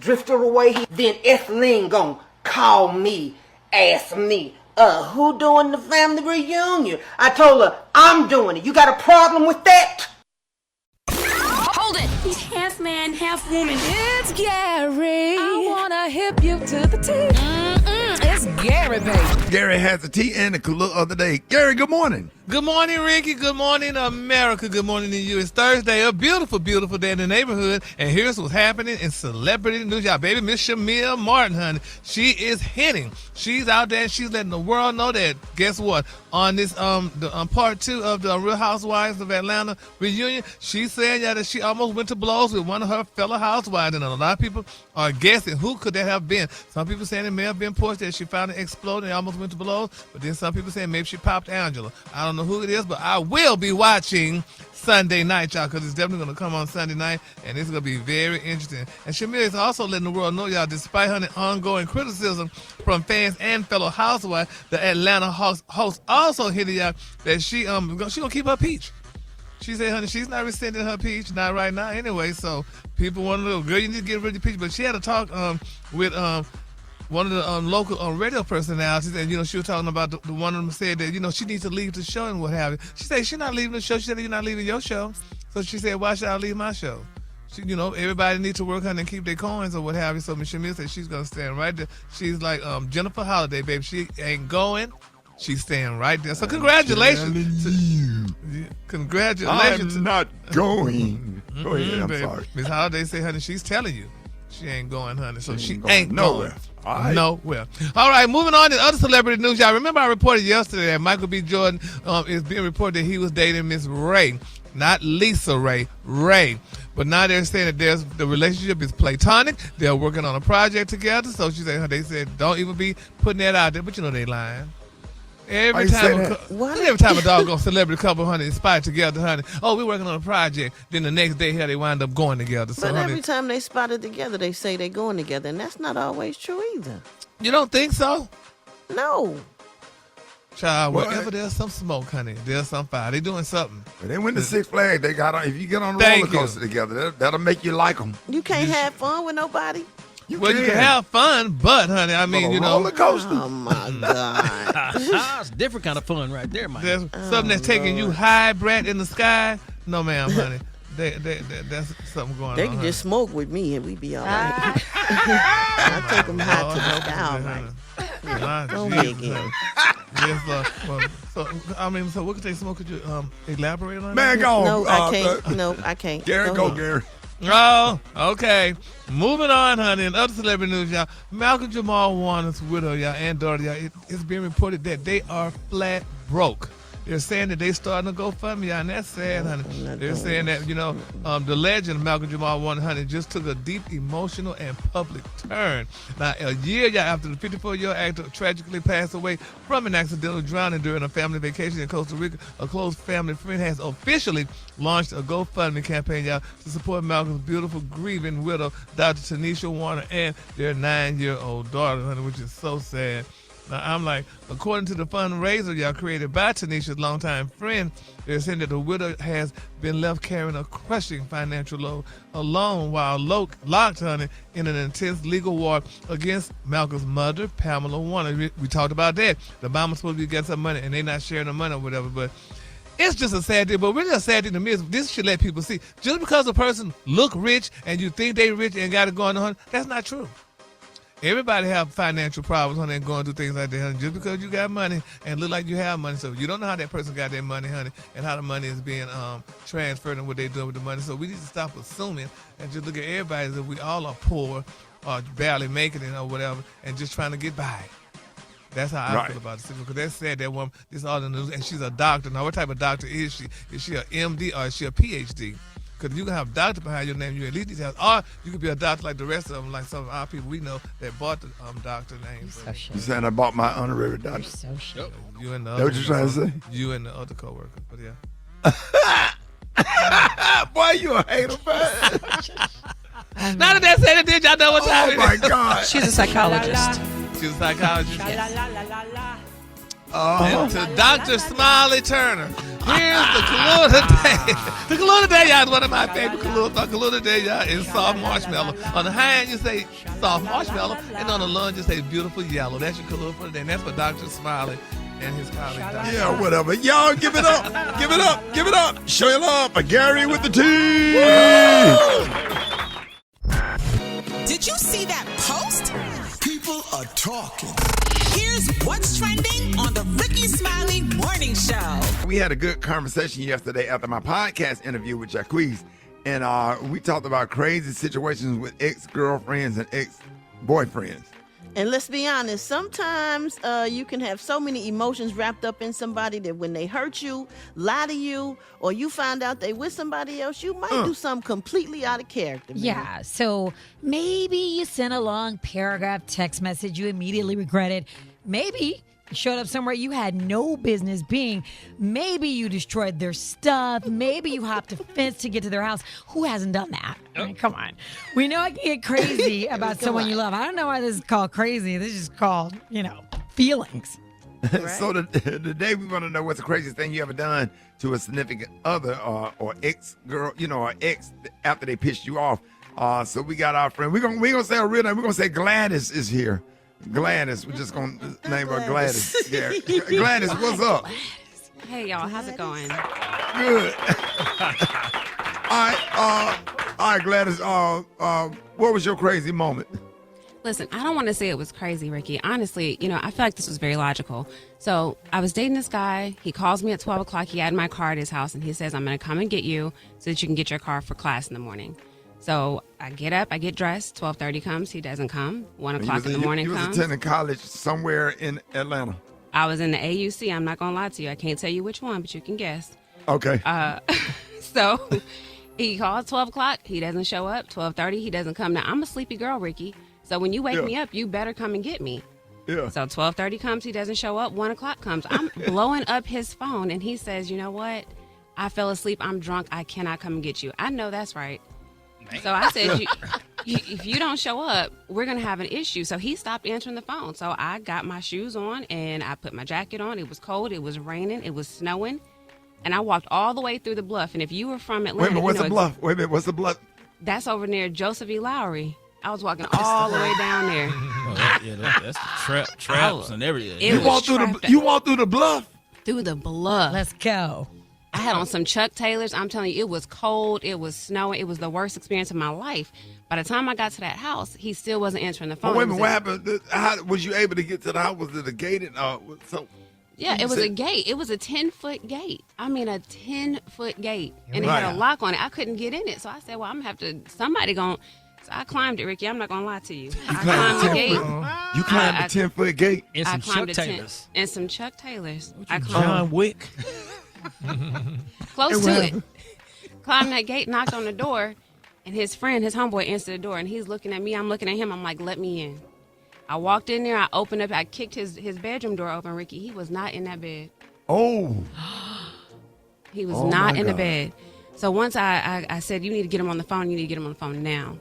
drifted away. Then Etheline gonna call me, ask me, who doing the family reunion? I told her, I'm doing it. You got a problem with that? Hold it! He's half man, half woman. It's Gary. I wanna hip you to the T. It's Gary, baby. Gary has the tea and the clue of the day. Gary, good morning. Good morning, Ricky. Good morning, America. Good morning to you. It's Thursday, a beautiful, beautiful day in the neighborhood. And here's what's happening in celebrity news. Y'all, baby, Miss Shamia Martin, honey. She is hitting. She's out there and she's letting the world know that, guess what? On this part 2 of the Real Housewives of Atlanta reunion, she said that she almost went to blows with one of her fellow housewives. And a lot of people are guessing who could that have been. Some people saying it may have been Portia that she found it exploded and almost went to blows. But then some people saying maybe she popped Angela. I don't know who it is, but I will be watching Sunday night, y'all, because it's definitely going to come on Sunday night, and it's going to be very interesting. And Shamir is also letting the world know, y'all, despite her ongoing criticism from fans and fellow housewives, the Atlanta host also hit y'all that she going to keep her peach. She said, honey, she's not rescinding her peach, not right now anyway, so people want to know, girl, you need to get rid of the peach. But she had a talk with one of the local radio personalities, and she was talking about the one of them said that she needs to leave the show and what have you. She said she's not leaving the show. She said you're not leaving your show. So she said, why should I leave my show? She, everybody needs to work on and keep their coins or what have you. So Miss Shamil said she's gonna stand right there. She's like Jennifer Holiday, baby. She ain't going. She's staying right there. So congratulations. Congratulations. I'm not going. Go ahead. I'm sorry. Miss Holiday said, honey, she's telling you. She ain't going, honey. So she going ain't nowhere. Going. All right. Nowhere. All right, moving on to other celebrity news. Y'all remember I reported yesterday that Michael B. Jordan is being reported that he was dating Miss Ray. not Lisa Ray, Ray. But now they're saying that the relationship is platonic. They're working on a project together. So they said, don't even be putting that out there. But you know they lying. Every time a doggone celebrity couple, honey, is spotted together, honey. Oh, we're working on a project. Then the next day, they wind up going together. So, but honey, every time they spotted together, they say they're going together, and that's not always true either. You don't think so? No. Child, wherever there's some smoke, honey, there's some fire. They doing something. But they went to Six Flags. They got on. If you get on a roller coaster together, that'll make you like them. You can't have fun with nobody. You can have fun, but honey, I mean, you know, roller coaster. Oh my God, that's a different kind of fun right there, man. There's something that's taking you high, Brat, in the sky. No, ma'am, honey. That's something going on. They can just smoke with me and we be all right. I take them high to the sky, all right. Go ahead, Yes, so what could they smoke? Could you elaborate on Man, that? go on. No, I can't. No, I can't. Gary, go Gary. Oh, okay. Moving on, honey. In other celebrity news, y'all, Malcolm Jamal Warner's widow, y'all, and daughter, y'all, it's being reported that they are flat broke. They're saying that they starting to GoFundMe, y'all, and that's sad, honey. They're saying that, the legend Malcolm Jamal Warner, honey, just took a deep emotional and public turn. Now, a year after the 54-year-old actor tragically passed away from an accidental drowning during a family vacation in Costa Rica, a close family friend has officially launched a GoFundMe campaign, y'all, to support Malcolm's beautiful grieving widow, Dr. Tanisha Warner, and their 9-year-old daughter, honey, which is so sad. Now, I'm like, according to the fundraiser y'all created by Tanisha's longtime friend, they're saying that the widow has been left carrying a crushing financial load alone while locked, honey, in an intense legal war against Malcolm's mother, Pamela Warner. We talked about that. The mama's supposed to be getting some money, and they're not sharing the money or whatever, but it's just a sad thing. But really a sad thing to me is this should let people see. Just because a person look rich and you think they rich and got it going on, that's not true. Everybody have financial problems, honey, and going through things like that, honey. Just because you got money and look like you have money, so you don't know how that person got their money, honey, and how the money is being transferred and what they're doing with the money. So we need to stop assuming and just look at everybody as if we all are poor or barely making it or whatever and just trying to get by. That's how I feel about the because they said that woman, this is all in the news, and she's a doctor. Now, what type of doctor is she? Is she an MD or is she a PhD? Because you can have doctor behind your name, you at least need to have, or you could be a doctor like the rest of them, like some of our people we know that bought the doctor name. So you saying I bought my honorary doctor? So shit. You and the other. What you trying to say? You and the other coworker, but yeah. Boy, you a hater, man. Now that that's said, did y'all know what time it is? Oh my God. She's a psychologist. She's a psychologist. Yes. And to Dr. Smiley Turner. Here's the clue of the day. The clue of the day, y'all, is one of my favorite clues. The clue of the day, y'all, is soft marshmallow. On the high end, you say soft marshmallow, and on the low end, you say beautiful yellow. That's your clue for the day, and that's for Dr. Smiley and his colleague. Yeah, whatever. Y'all, give it up. Give it up. Give it up. Show your love for Gary with the T. Did you see that post? People are talking. Here's what's trending on the Rickey Smiley Morning Show. We had a good conversation yesterday after my podcast interview with Jacquees, and we talked about crazy situations with ex-girlfriends and ex-boyfriends. And let's be honest, sometimes you can have so many emotions wrapped up in somebody that when they hurt you, lie to you, or you find out they with somebody else, you might do something completely out of character. Man. Yeah, so maybe you sent a long paragraph text message you immediately regretted. Maybe you showed up somewhere you had no business being. Maybe you destroyed their stuff. Maybe you hopped a fence to get to their house. Who hasn't done that? I mean, come on. We know I can get crazy about someone you love. I don't know why this is called crazy. This is just called, feelings. Right. So today we want to know what's the craziest thing you ever done to a significant other or ex-girl, or ex after they pissed you off. So we got our friend. We're gonna say her real name. We're going to say Gladys is here. Gladys, we're just going to name her Gladys. Yeah. Gladys, what's up? Hey, y'all, how's it going? Good. All right, Gladys, what was your crazy moment? Listen, I don't want to say it was crazy, Ricky. Honestly, I feel like this was very logical. So I was dating this guy. He calls me at 12 o'clock. He had my car at his house, and he says, I'm going to come and get you so that you can get your car for class in the morning. So I get up, I get dressed, 12:30 comes, he doesn't come, 1 o'clock in the morning comes. You was attending college somewhere in Atlanta. I was in the AUC, I'm not going to lie to you. I can't tell you which one, but you can guess. Okay. So he calls 12 o'clock. He doesn't show up. 12:30, he doesn't come. Now, I'm a sleepy girl, Ricky. So when you wake me up, you better come and get me. Yeah. So 12:30 comes. He doesn't show up. 1 o'clock comes. I'm blowing up his phone, and he says, you know what? I fell asleep. I'm drunk. I cannot come and get you. I know that's right. So I said, if you don't show up, we're going to have an issue. So he stopped answering the phone. So I got my shoes on, and I put my jacket on. It was cold. It was raining. It was snowing. And I walked all the way through the bluff. And if you were from Atlanta... Wait a minute, what's the bluff? Wait a minute, what's the bluff? That's over near Joseph E. Lowry. I was walking all the way down there. That's the traps and everything. You walked through the bluff? Through the bluff. Let's go. I had on some Chuck Taylors. I'm telling you, it was cold. It was snowing. It was the worst experience of my life. By the time I got to that house, he still wasn't answering the phone. Wait a minute, what happened? How was you able to get to the house? Was it a gated? Yeah, it was a gate. It was a 10-foot gate. I mean, a 10-foot gate. And it had a lock on it. I couldn't get in it. So I said, well, I'm going to have to, somebody going to. So I climbed it, Ricky. I'm not going to lie to you. I climbed the gate. You climbed the 10-foot gate? In some Chuck Taylors. In some Chuck Taylors. I climbed. John Wick. Close to it. Climbed that gate, knocked on the door, and his homeboy answered the door, and he's looking at me. I'm looking at him. I'm like, let me in. I walked in there. I opened up. I kicked his bedroom door open, Ricky. He was not in that bed. Oh. He was not in the bed. So once I said, you need to get him on the phone. You need to get him on the phone now.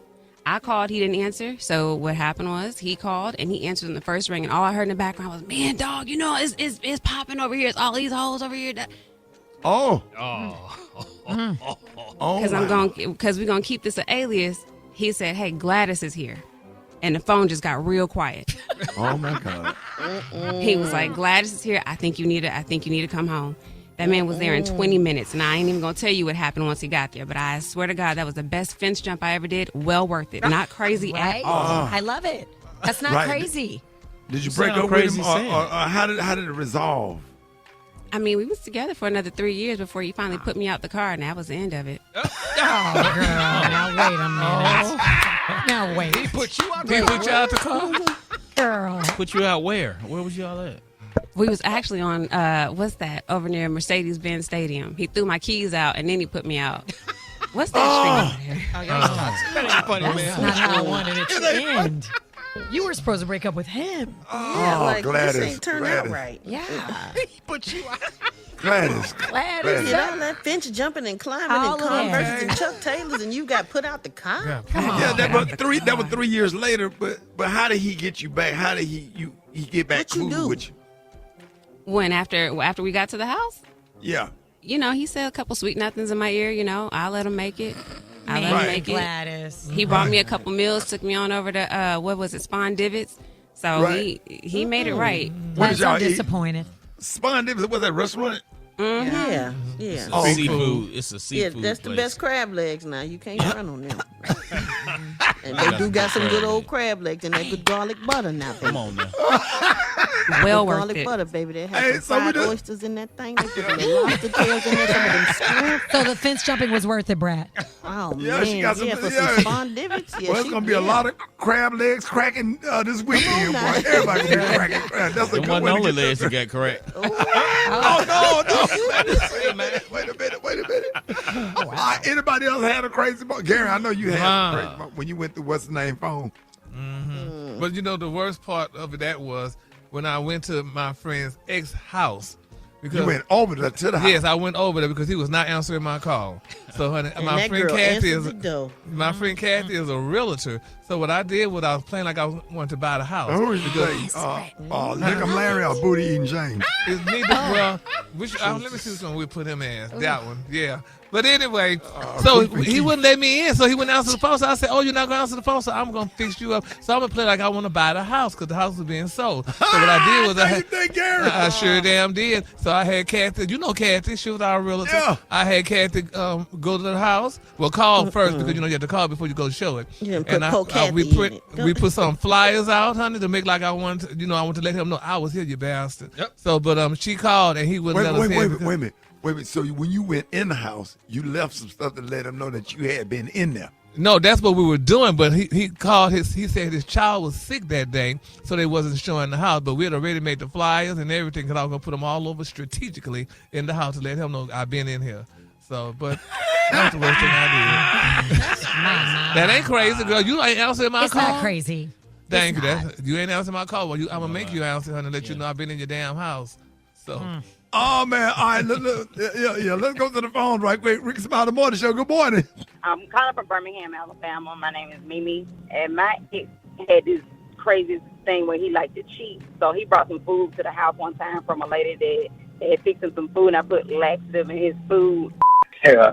I called. He didn't answer. So what happened was he called, and he answered in the first ring, and all I heard in the background was, man, dog, you know, it's popping over here. It's all these hoes over here. Oh. Because we're going to keep this an alias. He said, hey, Gladys is here. And the phone just got real quiet. Oh my God. He was like, Gladys is here. I think you need to come home. That man was there in 20 minutes, and I ain't even going to tell you what happened once he got there, but I swear to God, that was the best fence jump I ever did. Well worth it. Not crazy at all. I love it. That's not crazy. Did you break up with him, or how did it resolve? I mean, we was together for another 3 years before he finally put me out the car, and that was the end of it. Oh, girl. Now, wait a minute. Now, wait. He put you out the car? Girl. Put you out where? Where was y'all at? We was actually on, what's that, over near Mercedes-Benz Stadium. He threw my keys out, and then he put me out. What's that street over there? That's not how I wanted it to end. You were supposed to break up with him. Yeah, like Gladys, this ain't turned out right. Yeah. He put you out. Gladys. Did all that fence jumping and climbing and Converse and Chuck Taylors, and you got put out the car? Yeah, that was 3 years later. But how did he get you back? How did he get back cool with you? When after we got to the house? Yeah. You know, he said a couple sweet nothings in my ear. You know, I let him make it. Gladys. He bought me a couple meals, took me on over to what was it, Spawn Divots. So he made it right. That's so disappointed. Spawn Divots, was that restaurant? Mm-hmm. Yeah. It's seafood. It's a seafood. Yeah, that's place. the best crab legs now. You can't run on them. And they do got some good old crab legs and that good garlic butter now. Baby. Come on now. Well worth garlic it. butter, baby. They have some fried oysters in that thing. They put some lobster tails in there. Some of them scrimp. So the fence jumping was worth it, Brat. Oh, Yeah, man. she got some. For some Spawn Divots. Yeah, Well, it's gonna be a lot of crab legs cracking this weekend, boy. Everybody gonna be cracking crab. That's a Them good wasn't way the to only get legs that. that got cracked. Oh no! Wait a minute. Anybody else had a crazy moment? Gary, I know you had a crazy moment when you went through what's the name phone. Mm-hmm. But you know, the worst part of that was when I went to my friend's ex-house. Because, You went over there to the house? Yes, I went over there because he was not answering my call. So honey, my friend Kathy is a realtor. So what I did was I was playing like I wanted to buy the house. Who is Nick Larry or Booty Eating James? It's neither. Well, let me see which one we put him as. That one, yeah. But anyway, so he wouldn't let me in, so he wouldn't answer the phone. So I said, "Oh, you're not going to answer the phone, so I'm going to fix you up." So I'm going to play like I want to buy the house because the house was being sold. So what I did was I sure damn did. So I had Kathy. You know Kathy, she was our realtor. Yeah. I had Kathy go to the house. Well, call first because you have to call before you go show it. Yeah, and we put some flyers out, honey, to make like I wanted to, I want to let him know I was here, you bastard. Yep. So, but she called and he wouldn't let us in. Wait a minute. So when you went in the house, you left some stuff to let him know that you had been in there. No, that's what we were doing. But he called he said his child was sick that day, so they wasn't showing the house. But we had already made the flyers and everything because I was gonna put them all over strategically in the house to let him know I've been in here. So, but That's the worst thing I did. That ain't crazy, girl. You ain't answering my call. It's not crazy. Thank you. You ain't answering my call. Well, I'm going to make you answer and let you know I've been in your damn house. So. Oh, man. All right, let's go to the phone right quick. Rickey Smiley Morning Show. Good morning. I'm calling from Birmingham, Alabama. My name is Mimi. And my ex had this crazy thing where he liked to cheat. So he brought some food to the house one time from a lady that had fixed him some food, and I put laxative in his food. Yeah,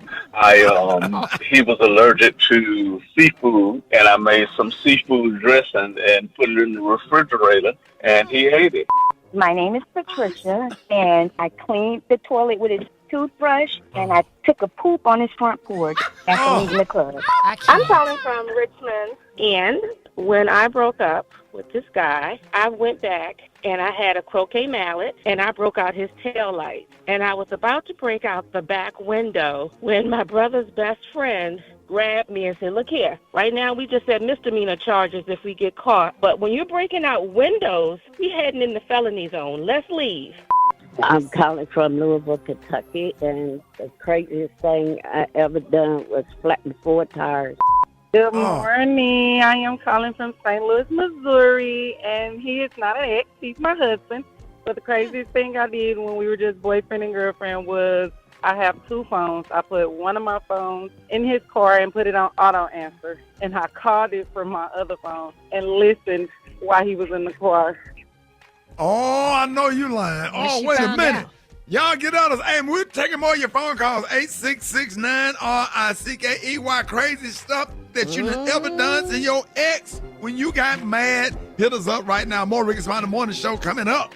he was allergic to seafood, and I made some seafood dressing and put it in the refrigerator, and he ate it. My name is Patricia, and I cleaned the toilet with his toothbrush, and I took a poop on his front porch after leaving the club. I'm calling from Richmond, and when I broke up with this guy, I went back and I had a croquet mallet and I broke out his tail light. And I was about to break out the back window when my brother's best friend grabbed me and said, look here, right now we just said misdemeanor charges if we get caught. But when you're breaking out windows, we heading in the felony zone. Let's leave. I'm calling from Louisville, Kentucky, and the craziest thing I ever done was flatten 4 tires. Good morning. I am calling from St. Louis, Missouri, and he is not an ex. He's my husband. But the craziest thing I did when we were just boyfriend and girlfriend was I have 2 phones. I put one of my phones in his car and put it on auto answer, and I called it from my other phone and listened while he was in the car. Oh, I know you lying. Oh, wait a minute. Y'all get on us. Hey, we're taking more of your phone calls. 866-9-RICKEY. Crazy stuff that you ever done to your ex when you got mad. Hit us up right now. More Rickey Smiley Morning Show coming up.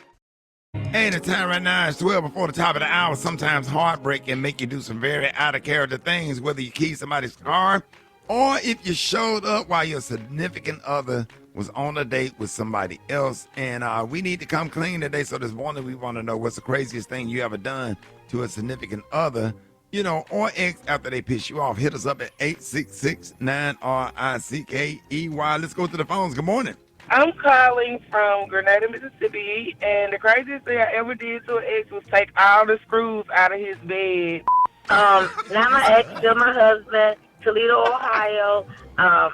And the time right now is 12 before the top of the hour. Sometimes heartbreak can make you do some very out-of-character things, whether you key somebody's car or if you showed up while your significant other was on a date with somebody else. And we need to come clean today. So this morning we want to know what's the craziest thing you ever done to a significant other, or ex after they piss you off. Hit us up at 866-9-RICKEY. Let's go to the phones. Good morning. I'm calling from Grenada, Mississippi, and the craziest thing I ever did to an ex was take all the screws out of his bed. Now my ex, still my husband, Toledo, Ohio. I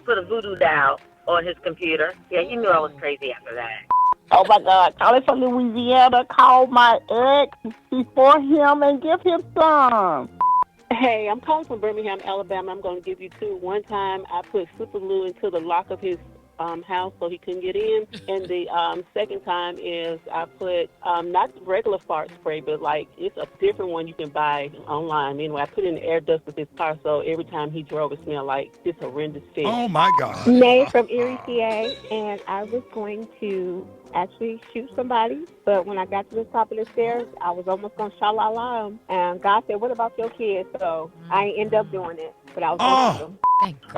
put a voodoo doll on his computer. Yeah, he knew I was crazy after that. Oh, my God. Calling from Louisiana. Call my ex before him and give him some. Hey, I'm calling from Birmingham, Alabama. I'm going to give you 2. One time, I put super glue into the lock of his house so he couldn't get in. And the second time is I put not the regular fart spray, but it's a different one you can buy online. Anyway, I put it in the air dust of his car, so every time he drove, it smelled like this horrendous fish. Oh my God! May from Erie, PA, and I was going to actually shoot somebody, but when I got to the top of the stairs, I was almost going to sha-la-la him, and God said, what about your kids? So I ain't end up doing it, but I was going to them.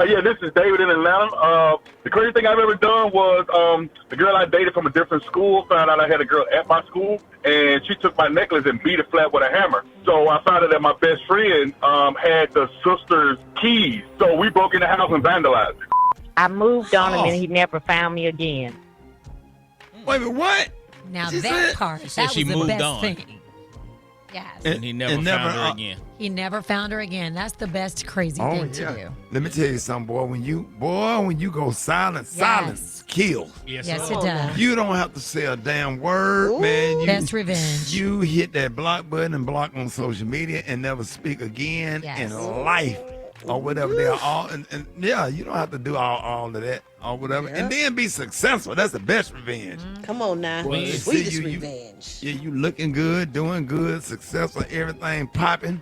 Yeah, this is David in Atlanta. The crazy thing I've ever done was the girl I dated from a different school found out I had a girl at my school, and she took my necklace and beat it flat with a hammer. So I found out that my best friend had the sister's keys, so we broke in the house and vandalized it. I moved on him, and he never found me again. Wait a minute, what? Now that part, that was the best thing. Yes. And he never found her again. He never found her again. That's the best crazy thing to do. Let me tell you something, boy. When you go silent, silence kills. Yes, it does. You don't have to say a damn word, man. Best revenge. You hit that block button and block on social media and never speak again in life or whatever. They are all, and yeah, you don't have to do all of that or whatever. Yeah. And then be successful. That's the best revenge. Come on now. Well, Sweetest revenge. You looking good, doing good, successful, everything popping.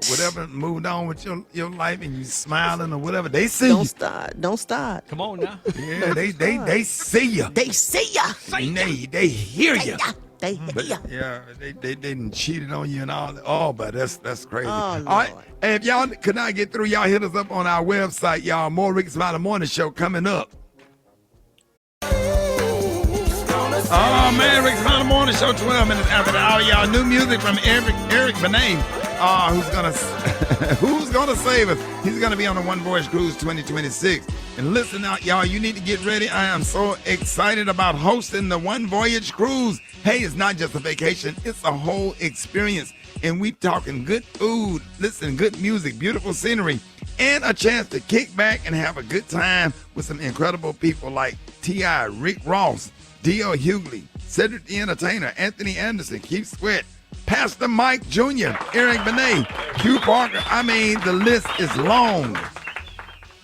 Whatever, moved on with your life and you smiling or whatever, they see you. Don't start. Come on now. Yeah, they see you. They see ya. They hear you. They hear ya. Yeah, they didn't cheated on you and all that. Oh, but that's crazy. Oh, all right, and if y'all could not get through, y'all hit us up on our website, y'all. More Rickey Smiley Morning Show coming up. Oh man, Rickey Smiley Morning Show, 12 minutes after the hour, y'all. New music from Eric Benet. who's gonna save us? He's gonna be on the One Voyage Cruise 2026. And listen out, y'all, you need to get ready. I am so excited about hosting the One Voyage Cruise. Hey, it's not just a vacation, it's a whole experience. And we talking good food, listen, good music, beautiful scenery, and a chance to kick back and have a good time with some incredible people like T.I., Rick Ross, D.L. Hughley, Cedric the Entertainer, Anthony Anderson, Keith Sweat, Pastor Mike Jr., Eric Benet, Q Parker. I mean, the list is long.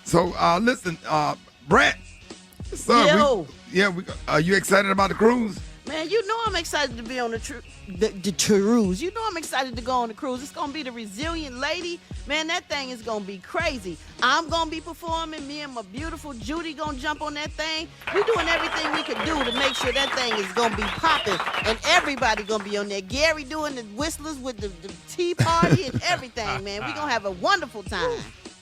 So, listen, Brat. Yo. Are you excited about the cruise? Man, you know I'm excited to be on the cruise. You know I'm excited to go on the cruise. It's going to be the Resilient Lady. Man, that thing is going to be crazy. I'm going to be performing. Me and my beautiful Judy going to jump on that thing. We're doing everything we could do to make sure that thing is going to be popping. And everybody going to be on there. Gary doing the whistlers with the tea party and everything, man. We're going to have a wonderful time.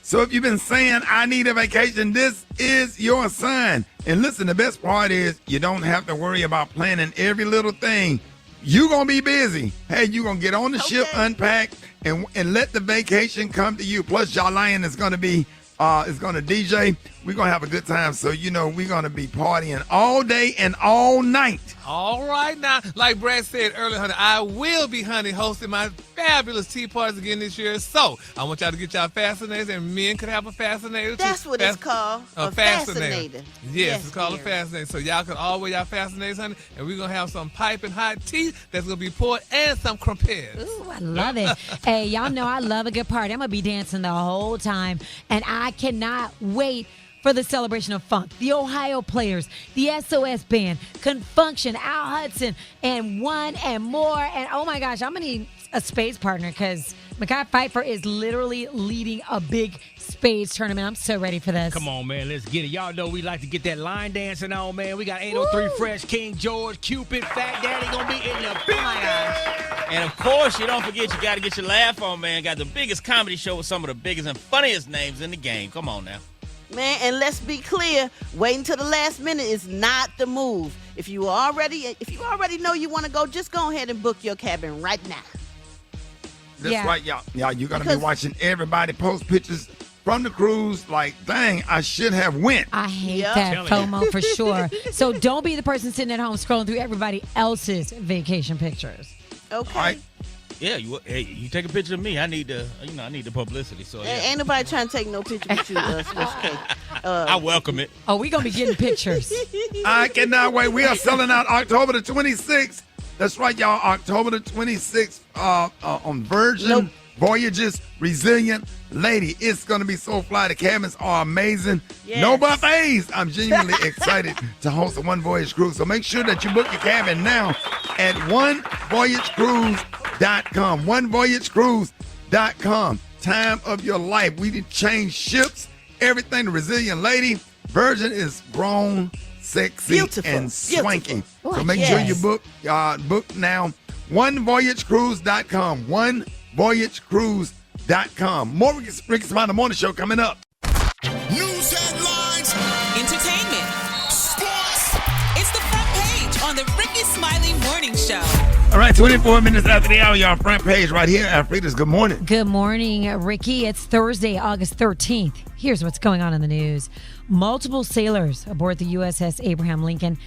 So if you've been saying, I need a vacation, this is your sign. And listen, the best part is you don't have to worry about planning every little thing. You're going to be busy. Hey, you're going to get on the ship, unpack, and let the vacation come to you. Plus, Jalayan is going to be DJ. We're going to have a good time. So, you know, we're going to be partying all day and all night. All right now, like Brad said earlier, honey, I will be, honey, hosting my fabulous tea parties again this year. So I want y'all to get y'all fascinators, and men could have a fascinator. That's what it's called, a fascinator. Yes, it's called a fascinator. So y'all can all wear y'all fascinators, honey, and we're going to have some piping hot tea that's going to be poured and some crumpets. Ooh, I love it. Hey, y'all know I love a good party. I'm going to be dancing the whole time, and I cannot wait for the celebration of funk. The Ohio Players, the SOS Band, Confunction, Al Hudson, and one and more. And oh my gosh, I'm going to need a spades partner because Mekhi Phifer is literally leading a big spades tournament. I'm so ready for this. Come on, man. Let's get it. Y'all know we like to get that line dancing on, man. We got 803 Fresh, King George, Cupid, Fat Daddy going to be in the building. And of course, you don't forget, you got to get your laugh on, man. Got the biggest comedy show with some of the biggest and funniest names in the game. Come on now. Man, and let's be clear, waiting till the last minute is not the move. If you already know you want to go, just go ahead and book your cabin right now. That's right, y'all. You're going to be watching everybody post pictures from the cruise like, dang, I should have went. I hate that FOMO for sure. So don't be the person sitting at home scrolling through everybody else's vacation pictures. Okay. All right. Yeah, you take a picture of me. I need the publicity. So yeah. Ain't nobody trying to take no picture with you, Special K. I welcome it. Oh, we gonna be getting pictures. I cannot wait. We are selling out October the 26th. That's right, y'all. October the 26th on Virgin Voyages Resilient Lady. It's gonna be so fly. The cabins are amazing. Yes. No buffets. I'm genuinely excited to host a One Voyage Cruise. So make sure that you book your cabin now at OneVoyageCruise.com. OneVoyageCruise.com. Time of your life. We did change ships, everything. The Resilient Lady. Virgin is grown, sexy, and swanky. Beautiful. So make sure you book now. OneVoyageCruise.com. OneVoyageCruise.com. More Rickey Smiley Morning Show coming up. News headlines, entertainment, sports. It's the front page on the Rickey Smiley Morning Show. All right, 24 minutes after the hour, y'all, front page right here. Afrita's good morning. Good morning, Ricky. It's Thursday, August 13th. Here's what's going on in the news. Multiple sailors aboard the USS Abraham Lincoln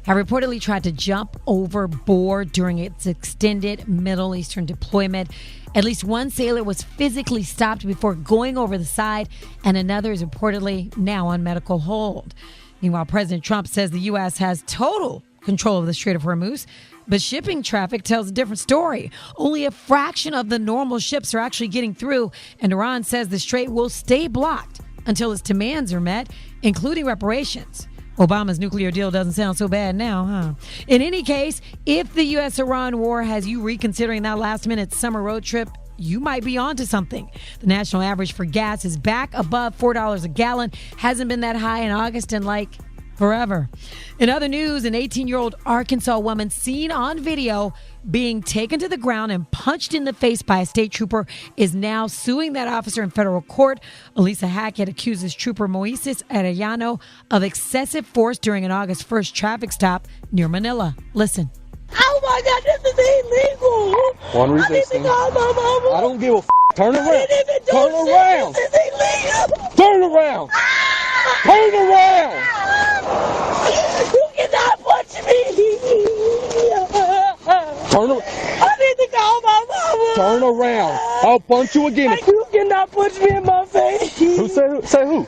have reportedly tried to jump overboard during its extended Middle Eastern deployment. At least one sailor was physically stopped before going over the side, and another is reportedly now on medical hold. Meanwhile, President Trump says the U.S. has total control of the Strait of Hormuz, but shipping traffic tells a different story. Only a fraction of the normal ships are actually getting through, and Iran says the strait will stay blocked until its demands are met, including reparations. Obama's nuclear deal doesn't sound so bad now, huh? In any case, if the U.S.-Iran war has you reconsidering that last-minute summer road trip, you might be onto something. The national average for gas is back above $4 a gallon. Hasn't been that high in August in forever. In other news, an 18-year-old Arkansas woman seen on video being taken to the ground and punched in the face by a state trooper is now suing that officer in federal court. Elisa Hackett accuses trooper Moises Arellano of excessive force during an August 1st traffic stop near Manila. Listen. Oh my God, this is illegal. One I need to resisting. call my mama. I don't give a f. Turn I around. didn't even do Turn shit. around. This is illegal. Turn around. Turn around. You cannot punch me. Turn around. I need to call my mama. Turn around. I'll punch you again. You cannot punch me in my face. Who said who? Say who?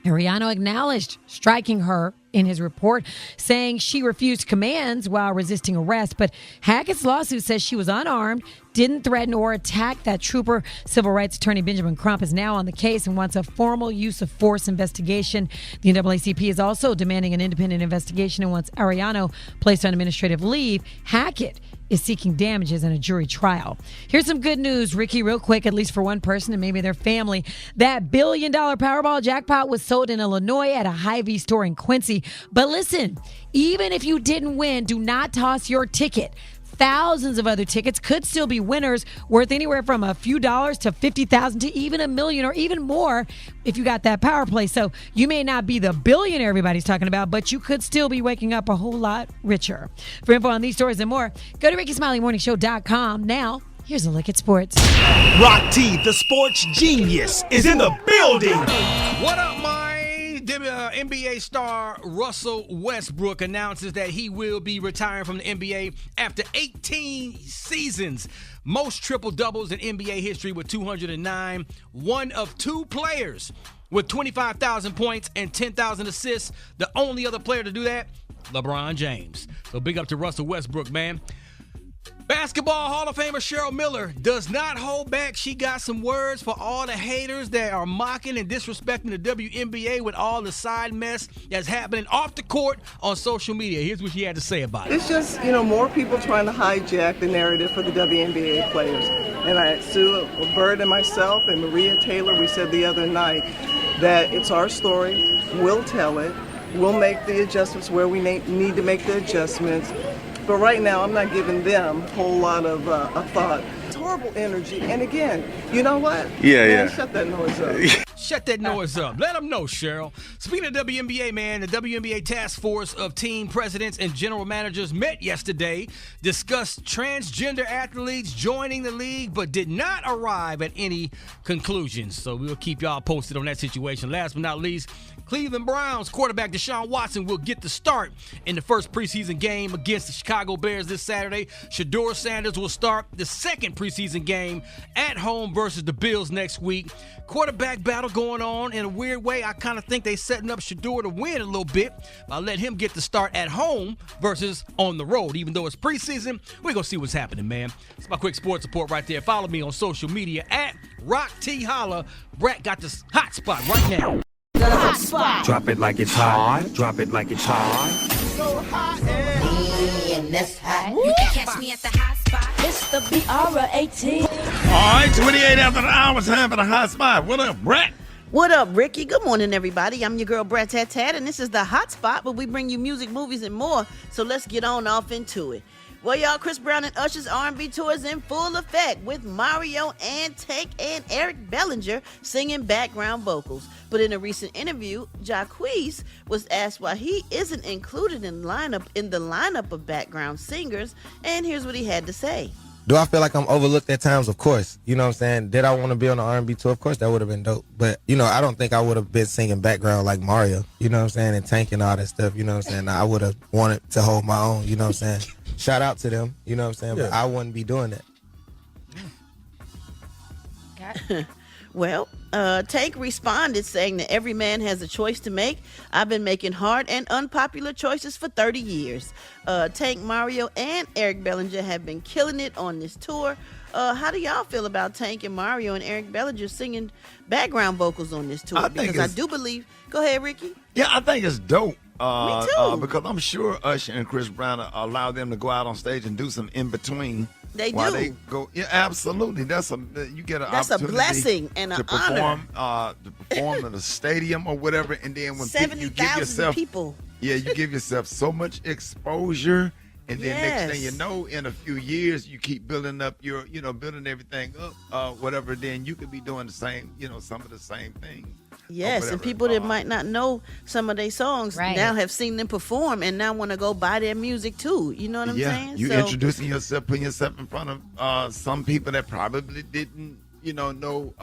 Ariano acknowledged striking her in his report, saying she refused commands while resisting arrest. But Hackett's lawsuit says she was unarmed, didn't threaten or attack that trooper. Civil rights attorney Benjamin Crump is now on the case and wants a formal use of force investigation. The NAACP is also demanding an independent investigation and wants Ariano placed on administrative leave. Hackett is seeking damages in a jury trial. Here's some good news, Ricky, real quick, at least for one person and maybe their family. That $1 billion Powerball jackpot was sold in Illinois at a Hy-Vee store in Quincy. But listen, even if you didn't win, do not toss your ticket. Thousands of other tickets could still be winners worth anywhere from a few dollars to $50,000 to even $1 million or even more if you got that power play. So you may not be the billionaire everybody's talking about, but you could still be waking up a whole lot richer. For info on these stories and more, go to RickySmileyMorningShow.com. Now, here's a look at sports. Rock T, the sports genius, is in the building. What up, my NBA star Russell Westbrook announces that he will be retiring from the NBA after 18 seasons. Most triple-doubles in NBA history with 209. One of two players with 25,000 points and 10,000 assists. The only other player to do that, LeBron James. So big up to Russell Westbrook, man. Basketball Hall of Famer Cheryl Miller does not hold back. She got some words for all the haters that are mocking and disrespecting the WNBA with all the side mess that's happening off the court on social media. Here's what she had to say about it. It's just, more people trying to hijack the narrative for the WNBA players. And Sue Bird and myself and Maria Taylor, we said the other night that it's our story. We'll tell it. We'll make the adjustments where we need to make the adjustments. But right now, I'm not giving them a whole lot of thought. It's horrible energy. And again, you know what? Man, shut that noise up. Shut that noise up. Let them know, Cheryl. Speaking of WNBA, man, the WNBA task force of team presidents and general managers met yesterday, discussed transgender athletes joining the league, but did not arrive at any conclusions. So we'll keep y'all posted on that situation. Last but not least, Cleveland Browns quarterback Deshaun Watson will get the start in the first preseason game against the Chicago Bears this Saturday. Shedeur Sanders will start the second preseason game at home versus the Bills next week. Quarterback battle going on in a weird way. I kind of think they setting up Shedeur to win a little bit by letting him get the start at home versus on the road. Even though it's preseason, we're going to see what's happening, man. It's my quick sports report right there. Follow me on social media at Rock T Holla. Brat got this hot spot right now. Hot spot. Drop it like it's hot. Drop it like it's hot. So hot and that's hot. You can catch me at the hot spot. It's the BR18. All right, 28 after the hour, time for the hot spot. What up, Brat? What up, Ricky? Good morning, everybody. I'm your girl, Brat Tat Tat, and this is the Hot Spot, where we bring you music, movies, and more. So let's get on off into it. Well, y'all, Chris Brown and Usher's R&B tour is in full effect with Mario and Tank and Eric Bellinger singing background vocals. But in a recent interview, Jacquees was asked why he isn't included in the lineup of background singers, and here's what he had to say. Do I feel like I'm overlooked at times? Of course. You know what I'm saying? Did I want to be on the R&B tour? Of course, that would have been dope. But, I don't think I would have been singing background like Mario, you know what I'm saying, and Tank and all that stuff, you know what I'm saying? I would have wanted to hold my own, you know what I'm saying? Shout out to them, you know what I'm saying? But I wouldn't be doing that. Well, Tank responded saying that every man has a choice to make. I've been making hard and unpopular choices for 30 years. Tank, Mario, and Eric Bellinger have been killing it on this tour. How do y'all feel about Tank and Mario and Eric Bellinger singing background vocals on this tour? Because I do believe... Go ahead, Ricky. Yeah, I think it's dope. Me too. Because I'm sure Usher and Chris Brown allow them to go out on stage and do some in between. They while do. They go, yeah, absolutely. You get an That's opportunity a blessing and an honor to perform in a stadium or whatever, and then when you give yourself people, you give yourself so much exposure, and then next thing you know, in a few years, you keep building up building everything up, whatever. Then you could be doing the same, some of the same things. Yes, and people that might not know some of their songs now have seen them perform and now want to go buy their music too. You know what I'm saying? You introducing yourself, putting yourself in front of some people that probably didn't, know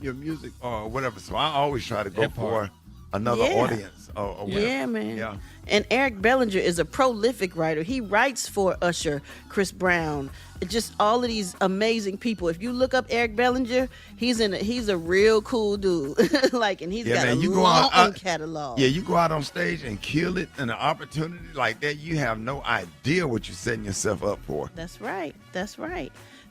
your music or whatever. So I always try to go for another audience. Yeah, man. Yeah. And Eric Bellinger is a prolific writer. He writes for Usher, Chris Brown, just all of these amazing people. If you look up Eric Bellinger, he's a real cool dude. And he's got a long catalog. Yeah, you go out on stage and kill it, and an opportunity like that, you have no idea what you're setting yourself up for. That's right.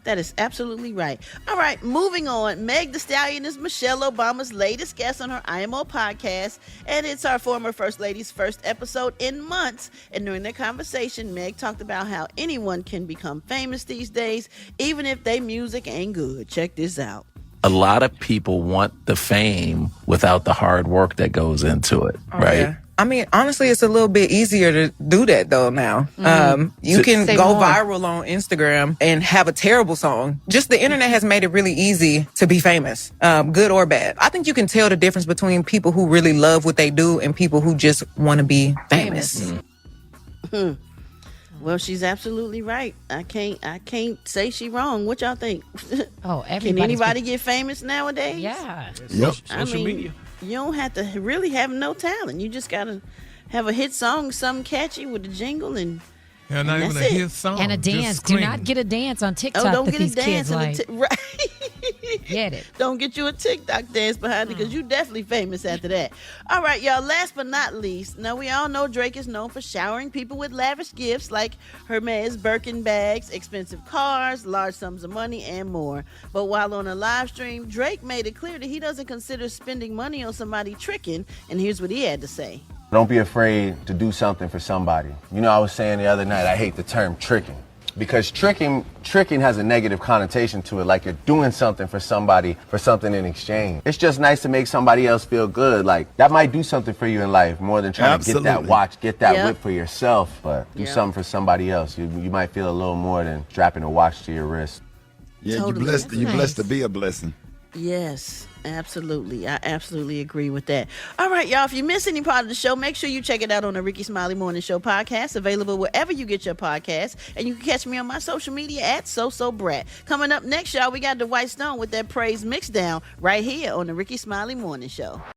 That is absolutely right. All right, moving on. Meg Thee Stallion is Michelle Obama's latest guest on her IMO podcast, and it's our former First Lady's first episode in months. And during their conversation, Meg talked about how anyone can become famous these days, even if their music ain't good. Check this out. A lot of people want the fame without the hard work that goes into it, right? Yeah. I mean, honestly, it's a little bit easier to do that though now. You can go viral on Instagram and have a terrible song. Just the internet has made it really easy to be famous, good or bad. I think you can tell the difference between people who really love what they do and people who just want to be famous. Well, she's absolutely right. I can't say she's wrong. What y'all think? Can anybody get famous nowadays? Yeah. Yep. Social media. You don't have to really have no talent. You just gotta have a hit song, something catchy with a jingle and not even a hit song. And a dance. Do not get a dance on TikTok. Don't that get these a dance kids like. right. Get it. Don't get you a TikTok dance behind it because you definitely famous after that. All right, y'all. Last but not least, now we all know Drake is known for showering people with lavish gifts like Hermes Birkin bags, expensive cars, large sums of money, and more. But while on a live stream, Drake made it clear that he doesn't consider spending money on somebody tricking. And here's what he had to say. Don't be afraid to do something for somebody. I was saying the other night, I hate the term tricking. Because tricking has a negative connotation to it, like you're doing something for somebody for something in exchange. It's just nice to make somebody else feel good. Like, that might do something for you in life more than trying to get that watch, get that whip for yourself, but do something for somebody else. You might feel a little more than strapping a watch to your wrist. Yeah, totally. You're blessed to be a blessing. Yes, absolutely. I absolutely agree with that. All right, y'all. If you miss any part of the show, make sure you check it out on the Rickey Smiley Morning Show podcast, available wherever you get your podcasts. And you can catch me on my social media at Brat. Coming up next, y'all, we got the White Stone with that praise mix down right here on the Rickey Smiley Morning Show.